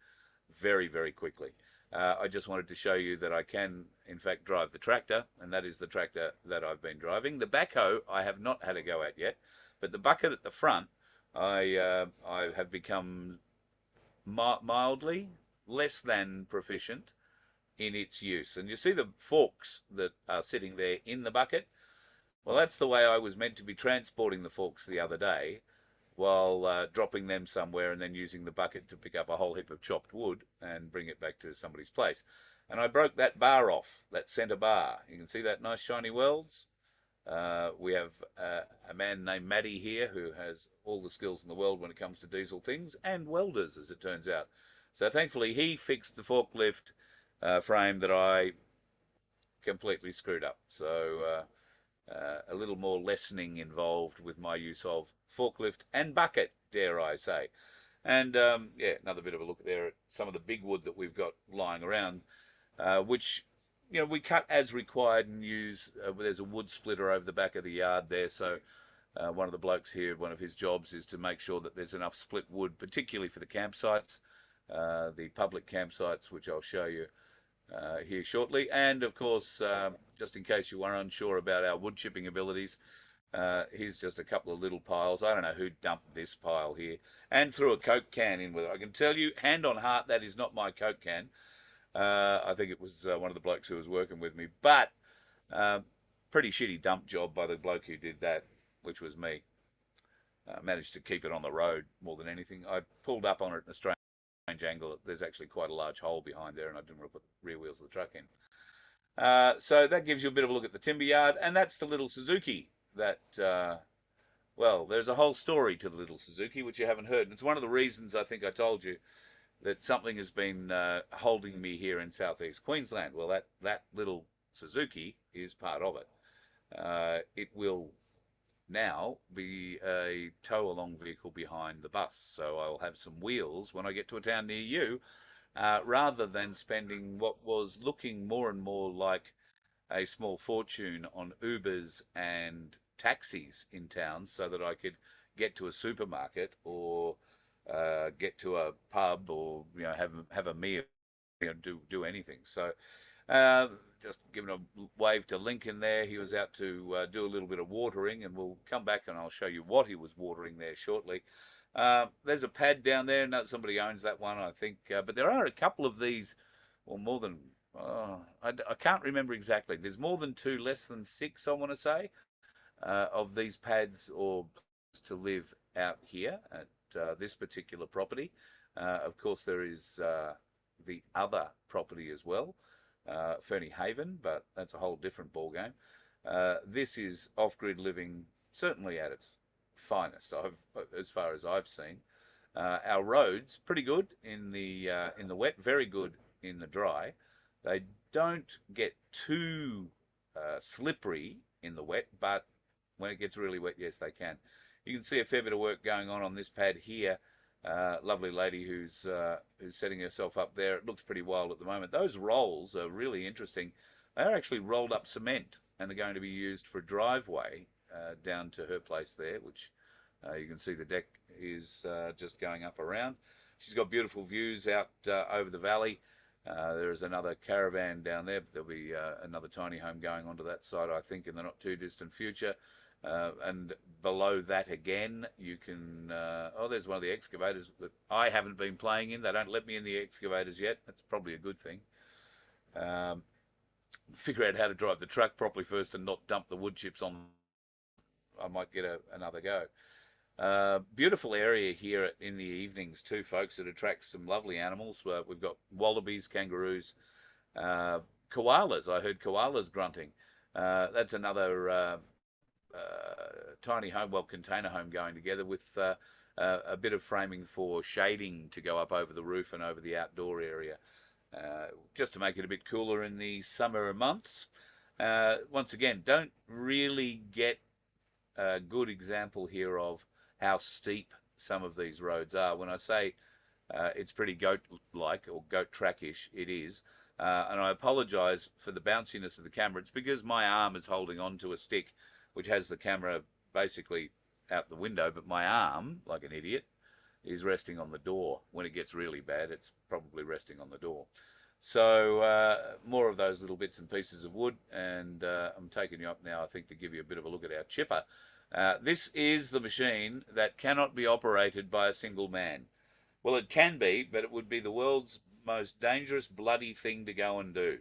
very, very quickly. I just wanted to show you that I can, in fact, drive the tractor, and that is the tractor that I've been driving. The backhoe I have not had a go at yet, but the bucket at the front, I have become mildly less than proficient in its use. And you see the forks that are sitting there in the bucket? Well, that's the way I was meant to be transporting the forks the other day, while dropping them somewhere and then using the bucket to pick up a whole heap of chopped wood and bring it back to somebody's place. And I broke that bar off, that centre bar. You can see that nice shiny welds. We have a man named Matty here who has all the skills in the world when it comes to diesel things, and welders, as it turns out. So thankfully he fixed the forklift frame that I completely screwed up. So a little more lessening involved with my use of forklift and bucket, dare I say. And yeah, another bit of a look there at some of the big wood that we've got lying around, which, you know, we cut as required and use. There's a wood splitter over the back of the yard there, so one of the blokes here, one of his jobs is to make sure that there's enough split wood, particularly for the campsites, the public campsites, which I'll show you here shortly. And of course, just in case you are unsure about our wood chipping abilities, here's just a couple of little piles. I don't know who dumped this pile here and threw a Coke can in with it. I can tell you, hand on heart, that is not my Coke can. I think it was one of the blokes who was working with me, but pretty shitty dump job by the bloke who did that, which was me. Managed to keep it on the road more than anything. I pulled up on it in a strange angle. There's actually quite a large hole behind there, and I didn't want to put the rear wheels of the truck in. So that gives you a bit of a look at the timber yard, and that's the little Suzuki that, well, there's a whole story to the little Suzuki which you haven't heard, and it's one of the reasons I think I told you that something has been holding me here in southeast Queensland. Well, that little Suzuki is part of it. It will now be a tow-along vehicle behind the bus. So I'll have some wheels when I get to a town near you, rather than spending what was looking more and more like a small fortune on Ubers and taxis in towns so that I could get to a supermarket or get to a pub or have a meal, do anything. So uh, just giving a wave to Lincoln there. He was out to do a little bit of watering, and we'll come back and I'll show you what he was watering there shortly. There's a pad down there. No, somebody owns that one, I think. But there are a couple of these, or more than, I can't remember exactly. There's more than two, less than six, I want to say, of these pads or to live out here at this particular property. Of course, there is the other property as well, Ferny Haven, but that's a whole different ballgame. This is off-grid living, certainly at its finest, as far as I've seen. Our roads pretty good in the wet, very good in the dry. They don't get too slippery in the wet, but when it gets really wet, yes, they can. You can see a fair bit of work going on this pad here. Lovely lady who's setting herself up there. It looks pretty wild at the moment. Those rolls are really interesting. They are actually rolled up cement and are going to be used for a driveway down to her place there, which you can see the deck is just going up around. She's got beautiful views out over the valley. There's another caravan down there. There'll be another tiny home going onto that side, I think, in the not too distant future. And below that again, you can... there's one of the excavators that I haven't been playing in. They don't let me in the excavators yet. That's probably a good thing. Figure out how to drive the truck properly first and not dump the wood chips on. I might get another go. Beautiful area here in the evenings too, folks. It attracts some lovely animals. We've got wallabies, kangaroos, koalas. I heard koalas grunting. That's another tiny home, well, container home going together with a bit of framing for shading to go up over the roof and over the outdoor area, just to make it a bit cooler in the summer months. Once again, don't really get a good example here of how steep some of these roads are. When I say it's pretty goat-like or goat track-ish, it is. And I apologise for the bounciness of the camera. It's because my arm is holding onto a stick which has the camera basically out the window, but my arm, like an idiot, is resting on the door. When it gets really bad, it's probably resting on the door. So more of those little bits and pieces of wood, and I'm taking you up now, I think, to give you a bit of a look at our chipper. This is the machine that cannot be operated by a single man. Well, it can be, but it would be the world's most dangerous, bloody thing to go and do.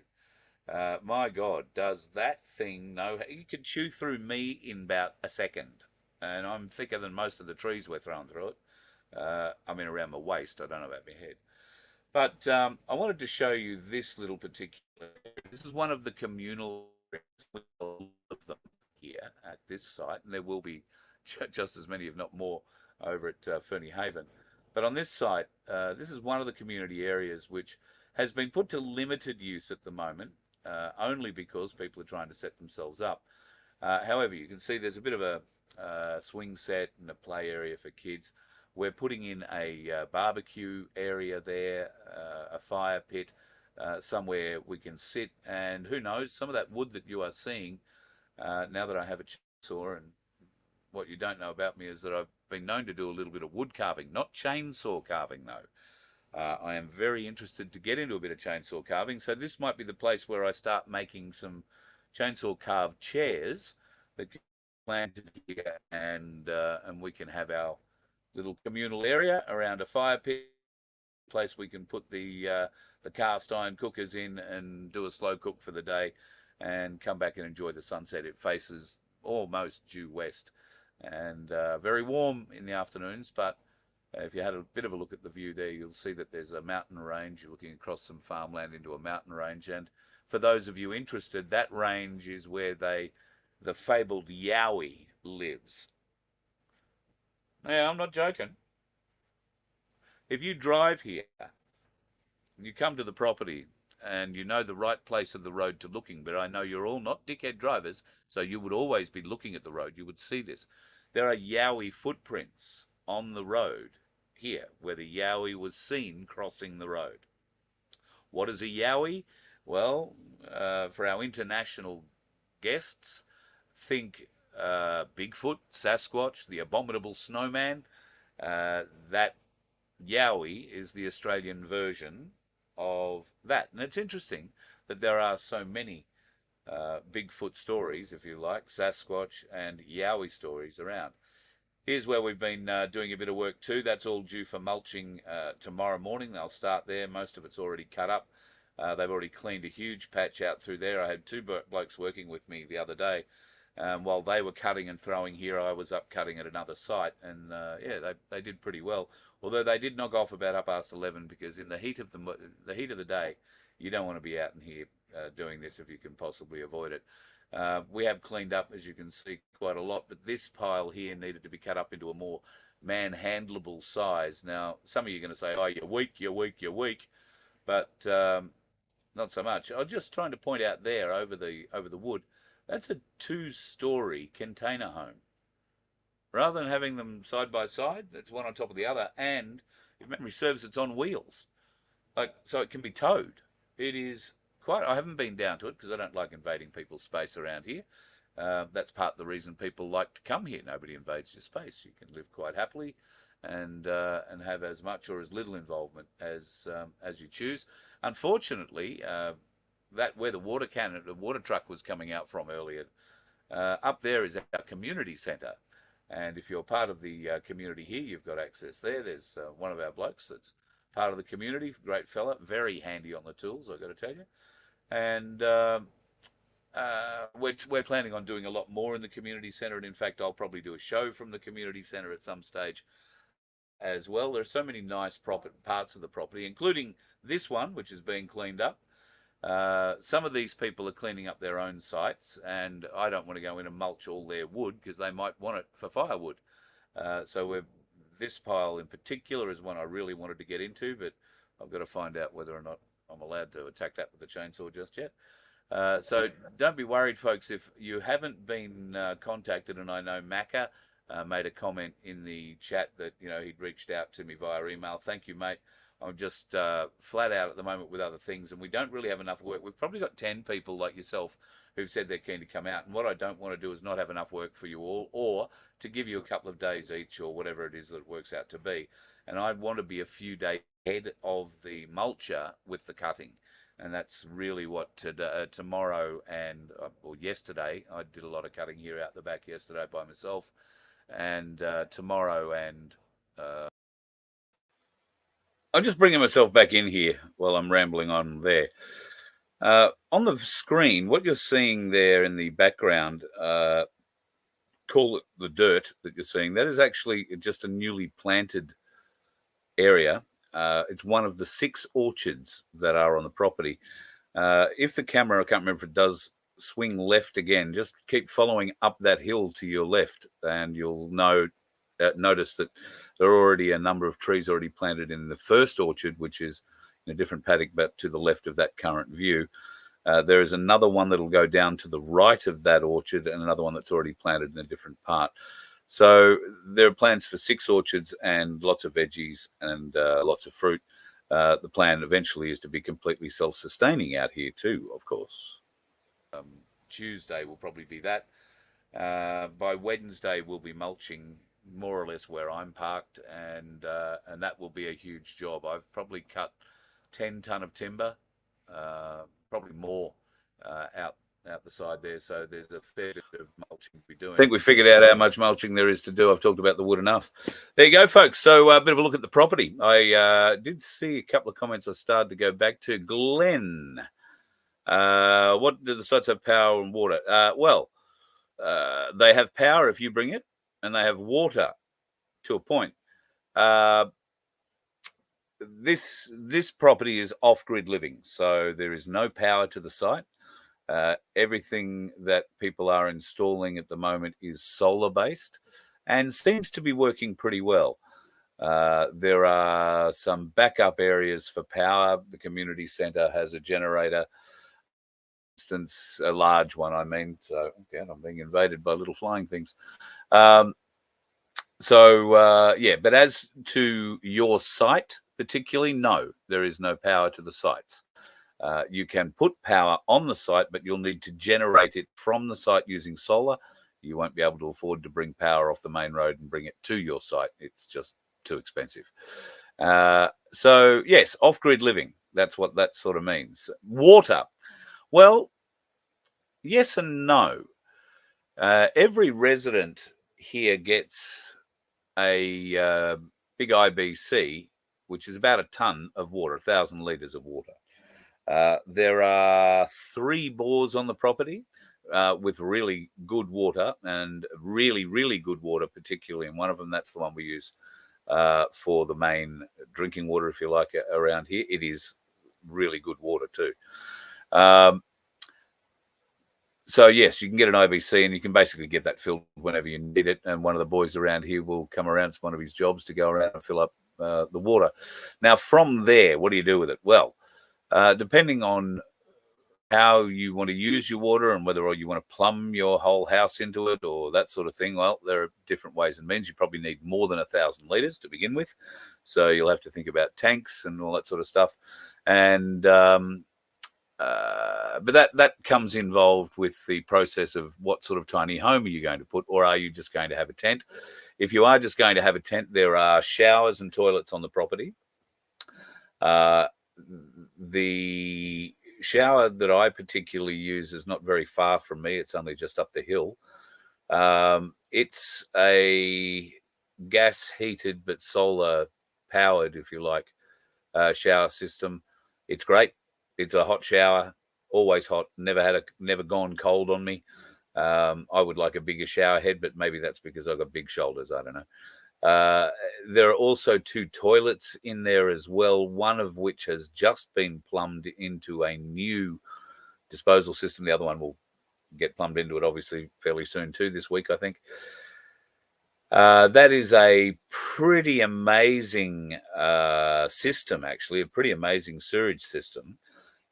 My God, does that thing know? You can chew through me in about a second, and I'm thicker than most of the trees we're throwing through it. I mean, around my waist. I don't know about my head. But I wanted to show you this little particular. This is one of the communal of them here at this site, and there will be just as many, if not more, over at Ferny Haven. But on this site, this is one of the community areas which has been put to limited use at the moment, only because people are trying to set themselves up. However, you can see there's a bit of a swing set and a play area for kids. We're putting in a barbecue area there, a fire pit, somewhere we can sit, and who knows, some of that wood that you are seeing, now that I have a chainsaw, and what you don't know about me is that I've been known to do a little bit of wood carving, not chainsaw carving though. I am very interested to get into a bit of chainsaw carving, so this might be the place where I start making some chainsaw carved chairs that can be planted here, and we can have our little communal area around a fire pit, place we can put the cast iron cookers in and do a slow cook for the day, and come back and enjoy the sunset. It faces almost due west, and very warm in the afternoons, but if you had a bit of a look at the view there, you'll see that there's a mountain range. You're looking across some farmland into a mountain range. And for those of you interested, that range is where the fabled Yowie lives. Now, I'm not joking. If you drive here and you come to the property and you know the right place of the road to looking, but I know you're all not dickhead drivers, so you would always be looking at the road. You would see this. There are Yowie footprints on the road here, where the Yowie was seen crossing the road. What is a Yowie? Well, for our international guests, think Bigfoot, Sasquatch, the abominable snowman. That Yowie is the Australian version of that. And it's interesting that there are so many Bigfoot stories, if you like, Sasquatch and Yowie stories around. Here's where we've been doing a bit of work too. That's all due for mulching tomorrow morning. They'll start there. Most of it's already cut up. They've already cleaned a huge patch out through there. I had two blokes working with me the other day. While they were cutting and throwing here, I was up cutting at another site. And yeah, they did pretty well. Although they did knock off about 11:30 because in the heat of the day, you don't want to be out in here doing this if you can possibly avoid it. We have cleaned up, as you can see, quite a lot, but this pile here needed to be cut up into a more manhandleable size. Now, some of you are going to say, oh, you're weak, you're weak, you're weak, but not so much. I'm just trying to point out there over the wood, that's a 2-story container home. Rather than having them side by side, it's one on top of the other, and if memory serves, it's on wheels, so it can be towed. It is quite. I haven't been down to it because I don't like invading people's space around here. That's part of the reason people like to come here. Nobody invades your space. You can live quite happily, and have as much or as little involvement as you choose. Unfortunately, that where the water truck was coming out from earlier, up there is our community centre. And if you're part of the community here, you've got access there. There's one of our blokes that's part of the community, great fella, very handy on the tools, I've got to tell you. And we're planning on doing a lot more in the community centre. And in fact, I'll probably do a show from the community centre at some stage as well. There are so many nice parts of the property, including this one, which is being cleaned up. Some of these people are cleaning up their own sites, and I don't want to go in and mulch all their wood because they might want it for firewood. So this pile in particular is one I really wanted to get into, but I've got to find out whether or not I'm allowed to attack that with a chainsaw just yet. So don't be worried, folks, if you haven't been contacted. And I know Macca made a comment in the chat that he'd reached out to me via email. Thank you, mate. I'm just flat out at the moment with other things, and we don't really have enough work. We've probably got 10 people like yourself who've said they're keen to come out, and what I don't want to do is not have enough work for you all, or to give you a couple of days each, or whatever it is that it works out to be. And I want to be a few days ahead of the mulcher with the cutting, and that's really what tomorrow and or yesterday, I did a lot of cutting here out the back yesterday by myself, and tomorrow and I'm just bringing myself back in here while I'm rambling on there. On the screen, what you're seeing there in the background, call it the dirt that you're seeing, that is actually just a newly planted area. It's one of the 6 orchards that are on the property. If the camera, I can't remember if it does swing left again, just keep following up that hill to your left, and you'll notice that there are already a number of trees already planted in the first orchard, which is in a different paddock, but to the left of that current view. There is another one that'll go down to the right of that orchard, and another one that's already planted in a different part. So there are plans for 6 orchards and lots of veggies and lots of fruit. The plan eventually is to be completely self-sustaining out here too, of course. Tuesday will probably be that. By Wednesday, we'll be mulching more or less where I'm parked, and that will be a huge job. I've probably cut 10 ton of timber, probably more out the side there, so there's a fair bit of mulching to be doing. I think we figured out how much mulching there is to do. I've talked about the wood enough. There you go, folks. So a bit of a look at the property. I did see a couple of comments I started to go back to. Glenn, what do the sites have, power and water? Well, they have power if you bring it, and they have water to a point. This property is off-grid living, so there is no power to the site. Everything that people are installing at the moment is solar-based and seems to be working pretty well. There are some backup areas for power. The community centre has a generator, instance, a large one, I mean. So, again, I'm being invaded by little flying things. Yeah, but as to your site particularly, no, there is no power to the sites. You can put power on the site, but you'll need to generate it from the site using solar. You won't be able to afford to bring power off the main road and bring it to your site. It's just too expensive. So, yes, off-grid living. That's what that sort of means. Water. Well, yes and no. Every resident here gets a big IBC, which is about a ton of water, 1,000 litres of water. There are 3 bores on the property with really good water, and really, really good water, particularly in one of them. That's the one we use for the main drinking water, if you like, around here. It is really good water too. So, yes, you can get an IBC and you can basically get that filled whenever you need it. And one of the boys around here will come around. It's one of his jobs to go around and fill up the water. Now, from there, what do you do with it? Well, depending on how you want to use your water and whether or you want to plumb your whole house into it or that sort of thing, well, there are different ways and means. You probably need more than 1,000 litres to begin with. So you'll have to think about tanks and all that sort of stuff. And but that comes involved with the process of what sort of tiny home are you going to put, or are you just going to have a tent? If you are just going to have a tent, there are showers and toilets on the property. The shower that I particularly use is not very far from me. It's only just up the hill. It's a gas heated but solar powered, if you like, shower system. It's great. It's a hot shower, always hot, never gone cold on me. I would like a bigger shower head, but maybe that's because I've got big shoulders. I don't know. There are also 2 toilets in there as well, one of which has just been plumbed into a new disposal system. The other one will get plumbed into it, obviously, fairly soon too, this week, I think. That is a pretty amazing system, actually, a pretty amazing sewage system,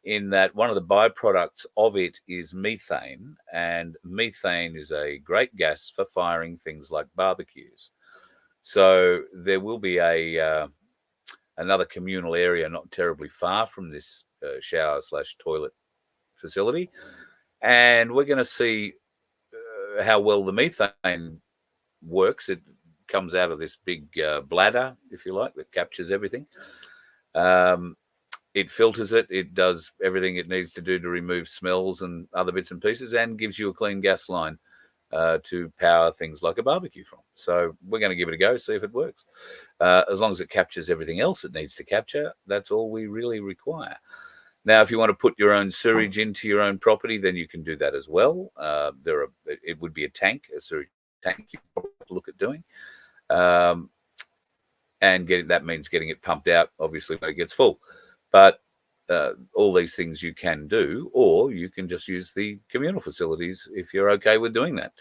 in that one of the byproducts of it is methane, and methane is a great gas for firing things like barbecues. So there will be another communal area not terribly far from this shower/toilet facility, and we're going to see how well the methane works. It comes out of this big bladder, if you like, that captures everything. It filters it. It does everything it needs to do to remove smells and other bits and pieces, and gives you a clean gas line to power things like a barbecue from. So we're going to give it a go, see if it works. As long as it captures everything else it needs to capture, that's all we really require. Now, if you want to put your own sewage into your own property, then you can do that as well. It would be a tank, a sewage tank you probably have to look at doing. And that means getting it pumped out, obviously, when it gets full. But all these things you can do, or you can just use the communal facilities if you're okay with doing that.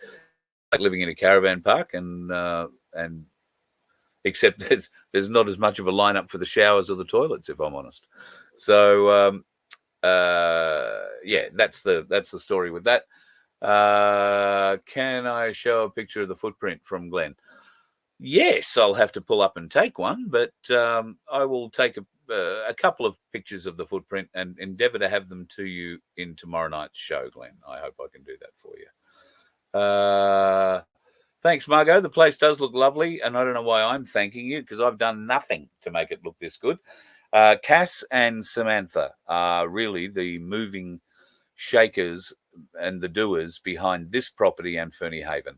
Like living in a caravan park, and except there's not as much of a lineup for the showers or the toilets, if I'm honest. So yeah, that's the story with that. Can I show a picture of the footprint from Glenn? Yes, I'll have to pull up and take one, but I will take a couple of pictures of the footprint and endeavour to have them to you in tomorrow night's show, Glenn. I hope I can do that for you. Thanks, Margot. The place does look lovely, and I don't know why I'm thanking you, because I've done nothing to make it look this good. Cass and Samantha are really the moving shakers and the doers behind this property and Fernie Haven.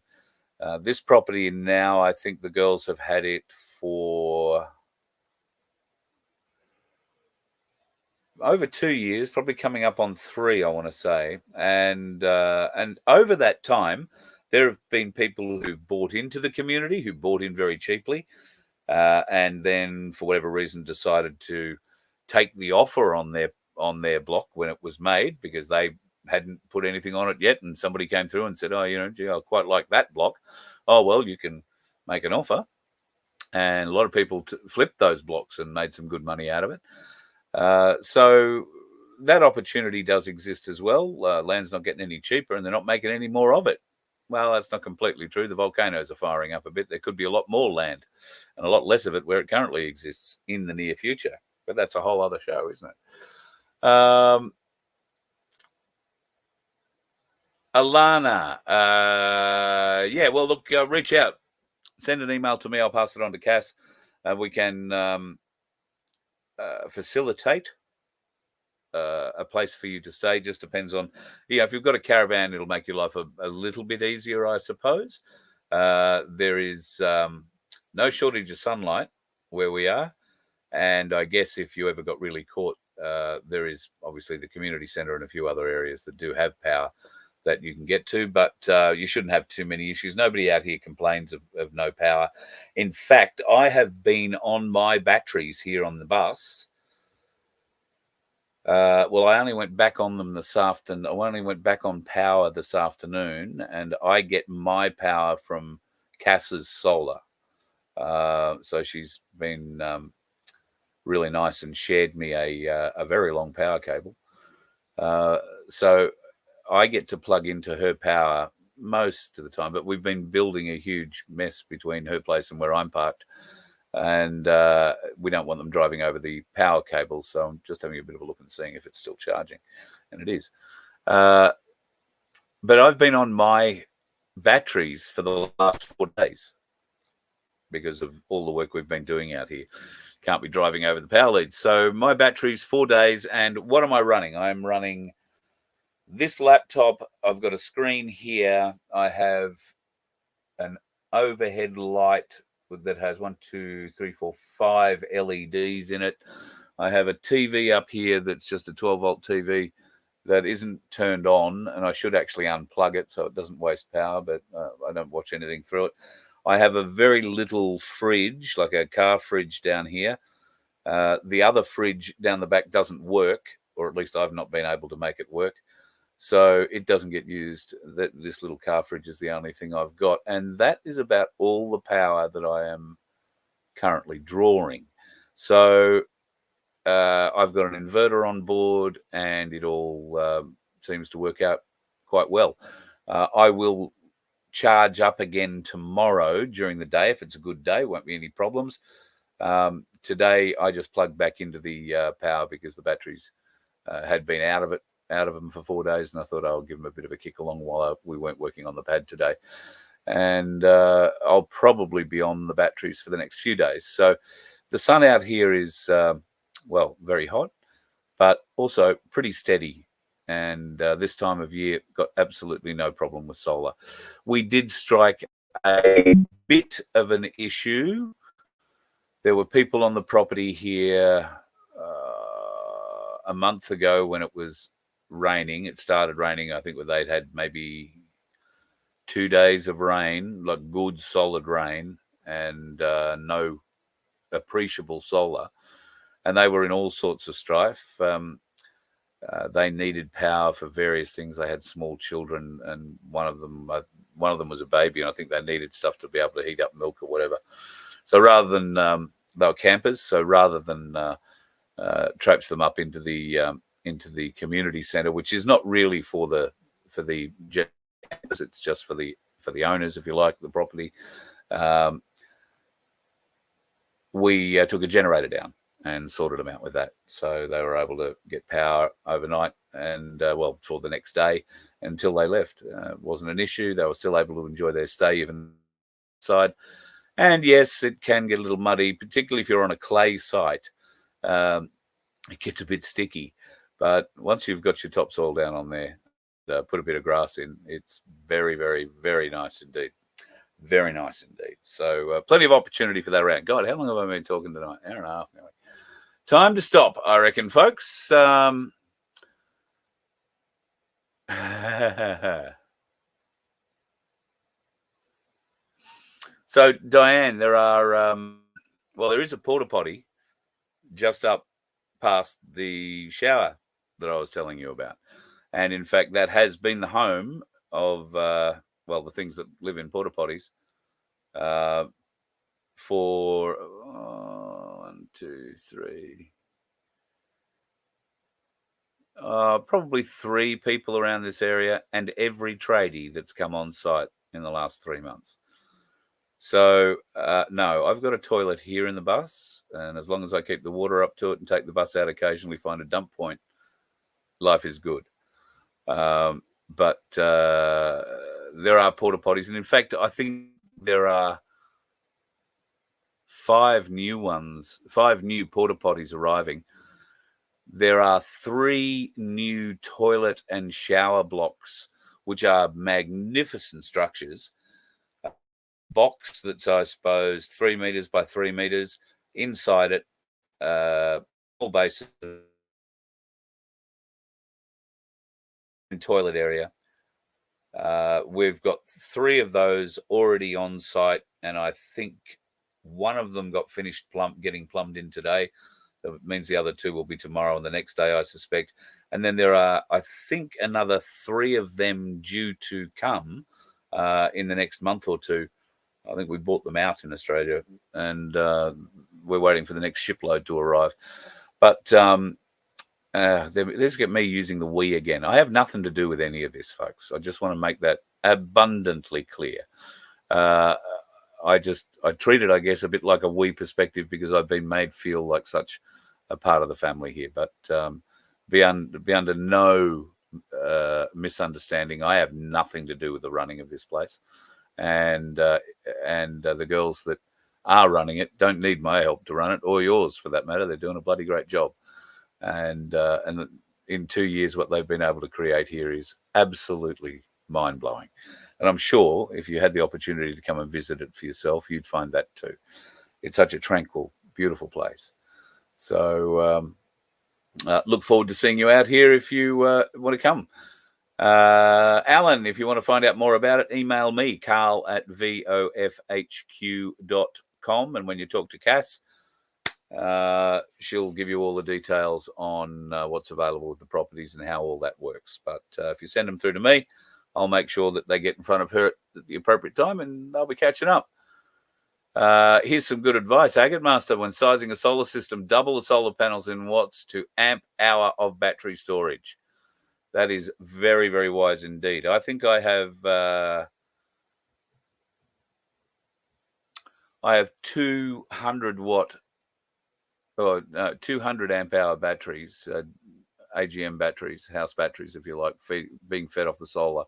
This property now, I think the girls have had it for over 2 years, probably coming up on 3, I want to say. And over that time, there have been people who bought into the community, who bought in very cheaply, and then for whatever reason decided to take the offer on their block when it was made, because they hadn't put anything on it yet, and somebody came through and said, "Oh, gee, I quite like that block." Oh, well, you can make an offer. and a lot of people flipped those blocks and made some good money out of it. So that opportunity does exist as well. Land's not getting any cheaper, and they're not making any more of it. Well, that's not completely true. The volcanoes are firing up a bit. There could be a lot more land and a lot less of it where it currently exists in the near future. But that's a whole other show, isn't it? Alana, yeah, well, look, reach out. Send an email to me. I'll pass it on to Cass. We can facilitate a place for you to stay. Just depends on, if you've got a caravan, it'll make your life a little bit easier, I suppose. There is no shortage of sunlight where we are. And I guess if you ever got really caught, there is obviously the community centre and a few other areas that do have power that you can get to, but you shouldn't have too many issues. Nobody out here complains of no power. In fact, I have been on my batteries here on the bus. Well, I only went back on them this afternoon. I only went back on power this afternoon, and I get my power from Cass's solar. So she's been really nice and shared me a very long power cable. So I get to plug into her power most of the time, but we've been building a huge mess between her place and where I'm parked. And we don't want them driving over the power cables. So I'm just having a bit of a look and seeing if it's still charging. And it is. But I've been on my batteries for the last 4 days because of all the work we've been doing out here. Can't be driving over the power leads. So my batteries, 4 days. And what am I running? I'm running this laptop. I've got a screen here. I have an overhead light that has 1, 2, 3, 4, 5 LEDs in it. I have a TV up here that's just a 12-volt TV that isn't turned on, and I should actually unplug it so it doesn't waste power, but I don't watch anything through it. I have a very little fridge, like a car fridge down here. The other fridge down the back doesn't work, or at least I've not been able to make it work. So it doesn't get used. This little car fridge is the only thing I've got. And that is about all the power that I am currently drawing. So I've got an inverter on board, and it all seems to work out quite well. I will charge up again tomorrow during the day. If it's a good day, won't be any problems. Today, I just plugged back into the power because the batteries had been out of them for 4 days, and I thought I'll give them a bit of a kick along while we weren't working on the pad today. And I'll probably be on the batteries for the next few days. So the sun out here is, well, very hot, but also pretty steady. And this time of year, got absolutely no problem with solar. We did strike a bit of an issue. There were people on the property here a month ago when it was raining. It started raining. I think they'd had maybe 2 days of rain, like good solid rain, and no appreciable solar. And they were in all sorts of strife. They needed power for various things. They had small children, and one of them was a baby, and I think they needed stuff to be able to heat up milk or whatever. So rather than they were campers, so rather than traipse them up into the community centre, which is not really for the campers, it's just for the owners, if you like, the property. We took a generator down and sorted them out with that. So they were able to get power overnight and, well, for the next day until they left. It wasn't an issue. They were still able to enjoy their stay even inside. And yes, it can get a little muddy, particularly if you're on a clay site. It gets a bit sticky. But once you've got your topsoil down on there, put a bit of grass in, it's very, very, very nice indeed. Very nice indeed. So plenty of opportunity for that around. God, how long have I been talking tonight? Hour and a half nearly. Time to stop, I reckon, folks. So, Diane, there is a porta potty just up past the shower that I was telling you about. And in fact, that has been the home of, the things that live in porta potties for 1, 2, 3. Probably 3 people around this area and every tradie that's come on site in the last 3 months. So, no, I've got a toilet here in the bus, and as long as I keep the water up to it and take the bus out occasionally, find a dump point, life is good. But there are porta potties, and in fact, I think there are 5 new porta potties arriving. There are 3 new toilet and shower blocks, which are magnificent structures. Box that's, I suppose, 3 meters by 3 meters. Inside it, full base toilet area. We've got 3 of those already on site, and I think one of them got finished getting plumbed in today. That means the other 2 will be tomorrow and the next day, I suspect. And then there are, I think, another 3 of them due to come in the next month or 2. I think we bought them out in Australia, and we're waiting for the next shipload to arrive. But let's get me using the we again. I have nothing to do with any of this, folks. I just want to make that abundantly clear. I treat it, I guess, a bit like a we perspective because I've been made feel like such a part of the family here. But be under no misunderstanding. I have nothing to do with the running of this place. And the girls that are running it don't need my help to run it, or yours for that matter. They're doing a bloody great job. And in 2 years, what they've been able to create here is absolutely mind-blowing. And I'm sure if you had the opportunity to come and visit it for yourself, you'd find that too. It's such a tranquil, beautiful place. So look forward to seeing you out here if you want to come. Alan, if you want to find out more about it, email me, carl@vofhq.com. And when you talk to Cass, she'll give you all the details on what's available with the properties and how all that works. But if you send them through to me, I'll make sure that they get in front of her at the appropriate time and they'll be catching up. Here's some good advice, Agate Master. When sizing a solar system, double the solar panels in watts to amp hour of battery storage. That is very, very wise indeed. I think I have 200 watt or 200 amp hour batteries, AGM batteries, house batteries, if you like, being fed off the solar.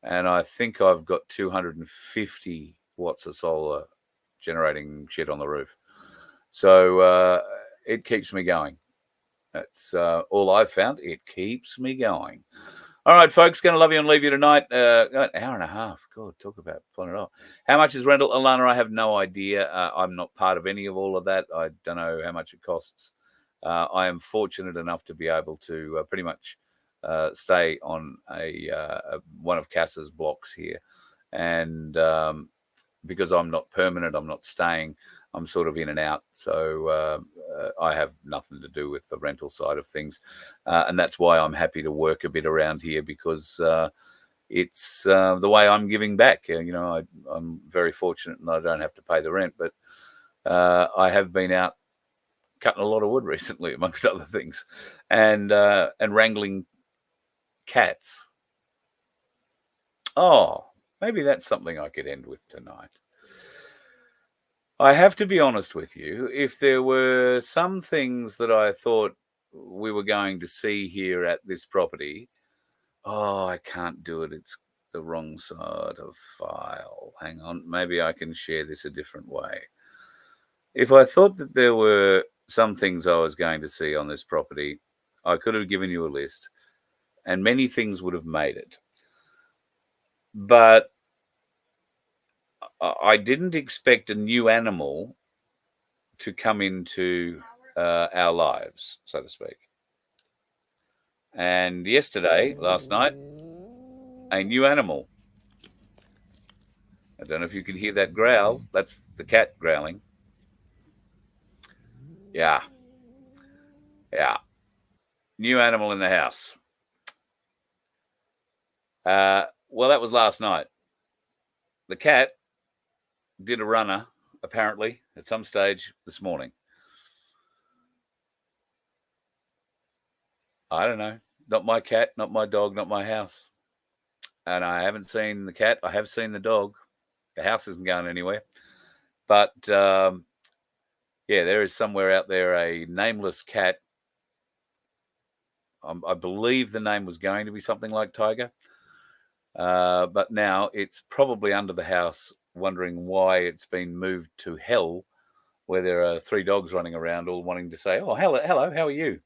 And I think I've got 250 watts of solar generating shit on the roof. So it keeps me going. That's all I've found. It keeps me going. All right, folks, going to love you and leave you tonight. An hour and a half. God, talk about pulling it off. How much is rental? Alana, I have no idea. I'm not part of any of all of that. I don't know how much it costs. I am fortunate enough to be able to pretty much stay on one of Cass's blocks here. And because I'm not permanent, I'm not staying, I'm sort of in and out. So I have nothing to do with the rental side of things. And that's why I'm happy to work a bit around here, because it's the way I'm giving back. I'm very fortunate and I don't have to pay the rent, but I have been out cutting a lot of wood recently, amongst other things, and wrangling cats. Oh, maybe that's something I could end with tonight. I have to be honest with you. If there were some things that I thought we were going to see here at this property, I can't do it. It's the wrong side of file. Hang on. Maybe I can share this a different way. If I thought that there were some things I was going to see on this property, I could have given you a list, and many things would have made it. But I didn't expect a new animal to come into our lives, so to speak. And last night, a new animal. I don't know if you can hear that growl. That's the cat growling. Yeah. New animal in the house. Well, that was last night. The cat did a runner apparently, at some stage this morning. I don't know. Not my cat, not my dog, not my house. And I haven't seen the cat. I have seen the dog. The house isn't going anywhere. But, yeah, there is somewhere out there a nameless cat. I believe the name was going to be something like Tiger. But now it's probably under the house, wondering why it's been moved to hell, where there are 3 dogs running around all wanting to say, oh, hello, how are you?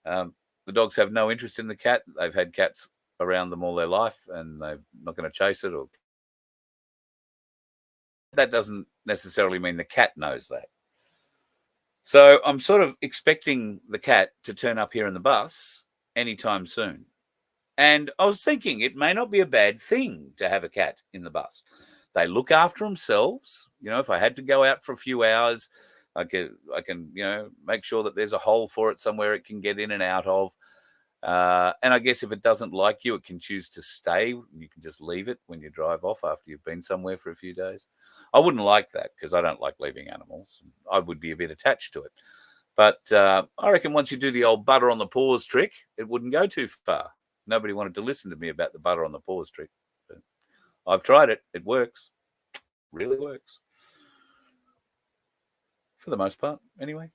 The dogs have no interest in the cat. They've had cats around them all their life, and they're not going to chase it. Or that doesn't necessarily mean the cat knows that. So I'm sort of expecting the cat to turn up here in the bus anytime soon. And I was thinking it may not be a bad thing to have a cat in the bus. They look after themselves. You know, if I had to go out for a few hours, I can, you know, make sure that there's a hole for it somewhere it can get in and out of. And I guess if it doesn't like you, it can choose to stay. You can just leave it when you drive off after you've been somewhere for a few days. I wouldn't like that because I don't like leaving animals. I would be a bit attached to it. But I reckon once you do the old butter on the paws trick, it wouldn't go too far. Nobody wanted to listen to me about the butter on the paws trick. But I've tried it. It works. Really works. For the most part, anyway.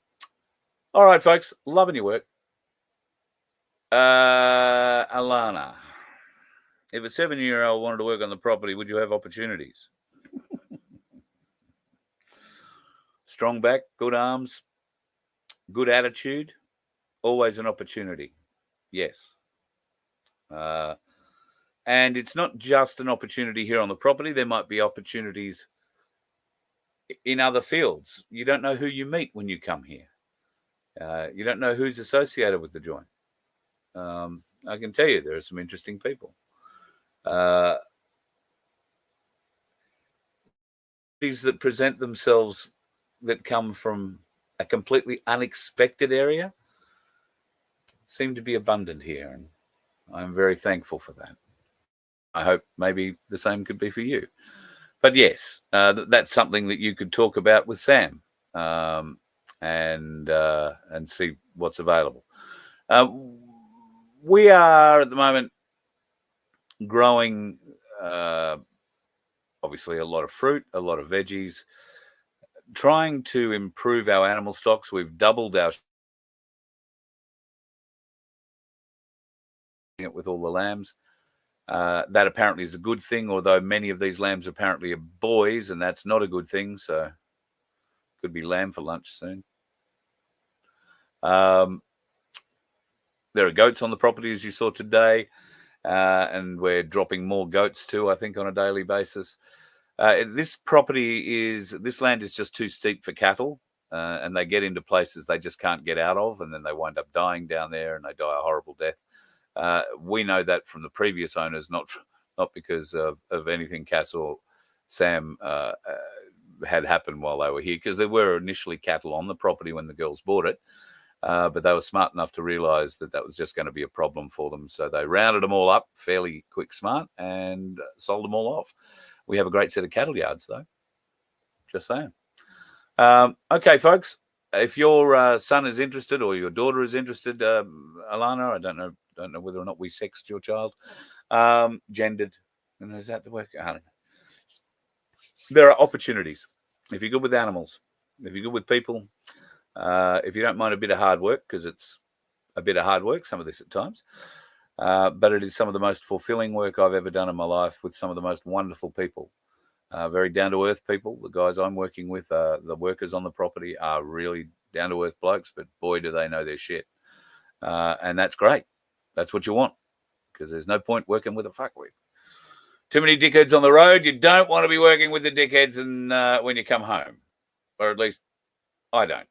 All right, folks. Loving your work. Alana. If a 7-year-old wanted to work on the property, would you have opportunities? Strong back, good arms, good attitude, always an opportunity. Yes. And it's not just an opportunity here on the property. There might be opportunities in other fields. You don't know who you meet when you come here. You don't know who's associated with the joint. I can tell you there are some interesting people. These that present themselves that come from a completely unexpected area seem to be abundant here, and I'm very thankful for that. I hope maybe the same could be for you. But yes, that's something that you could talk about with Sam, and see what's available. We are at the moment growing, obviously, a lot of fruit, a lot of veggies, trying to improve our animal stocks. We've doubled our with all the lambs. That apparently is a good thing, although many of these lambs apparently are boys, and that's not a good thing. So could be lamb for lunch soon. There are goats on the property, as you saw today, and we're dropping more goats too, I think, on a daily basis. This land is just too steep for cattle, and they get into places they just can't get out of, and then they wind up dying down there, and they die a horrible death. We know that from the previous owners, not because of anything Cass or Sam had happened while they were here, because there were initially cattle on the property when the girls bought it. But they were smart enough to realize that was just going to be a problem for them. So they rounded them all up fairly quick, smart, and sold them all off. We have a great set of cattle yards, though. Just saying. Okay, folks, if your son is interested or your daughter is interested, Alana, I don't know whether or not we sexed your child, gendered. And is that the work? I don't know. There are opportunities. If you're good with animals, if you're good with people, if you don't mind a bit of hard work, because it's a bit of hard work, some of this at times, but it is some of the most fulfilling work I've ever done in my life with some of the most wonderful people, very down-to-earth people. The guys I'm working with, the workers on the property, are really down-to-earth blokes, but boy, do they know their shit. And that's great. That's what you want, because there's no point working with a fuckwit. Too many dickheads on the road. You don't want to be working with the dickheads when you come home, or at least I don't.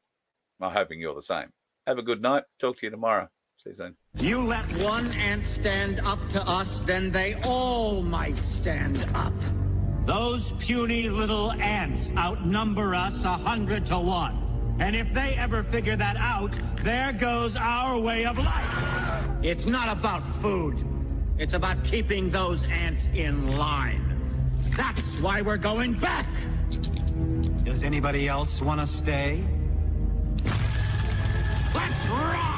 I'm hoping you're the same. Have a good night. Talk to you tomorrow. See you soon. You let one ant stand up to us, then they all might stand up. Those puny little ants outnumber us 100 to 1. And if they ever figure that out, there goes our way of life. It's not about food. It's about keeping those ants in line. That's why we're going back. Does anybody else want to stay? Let's rock!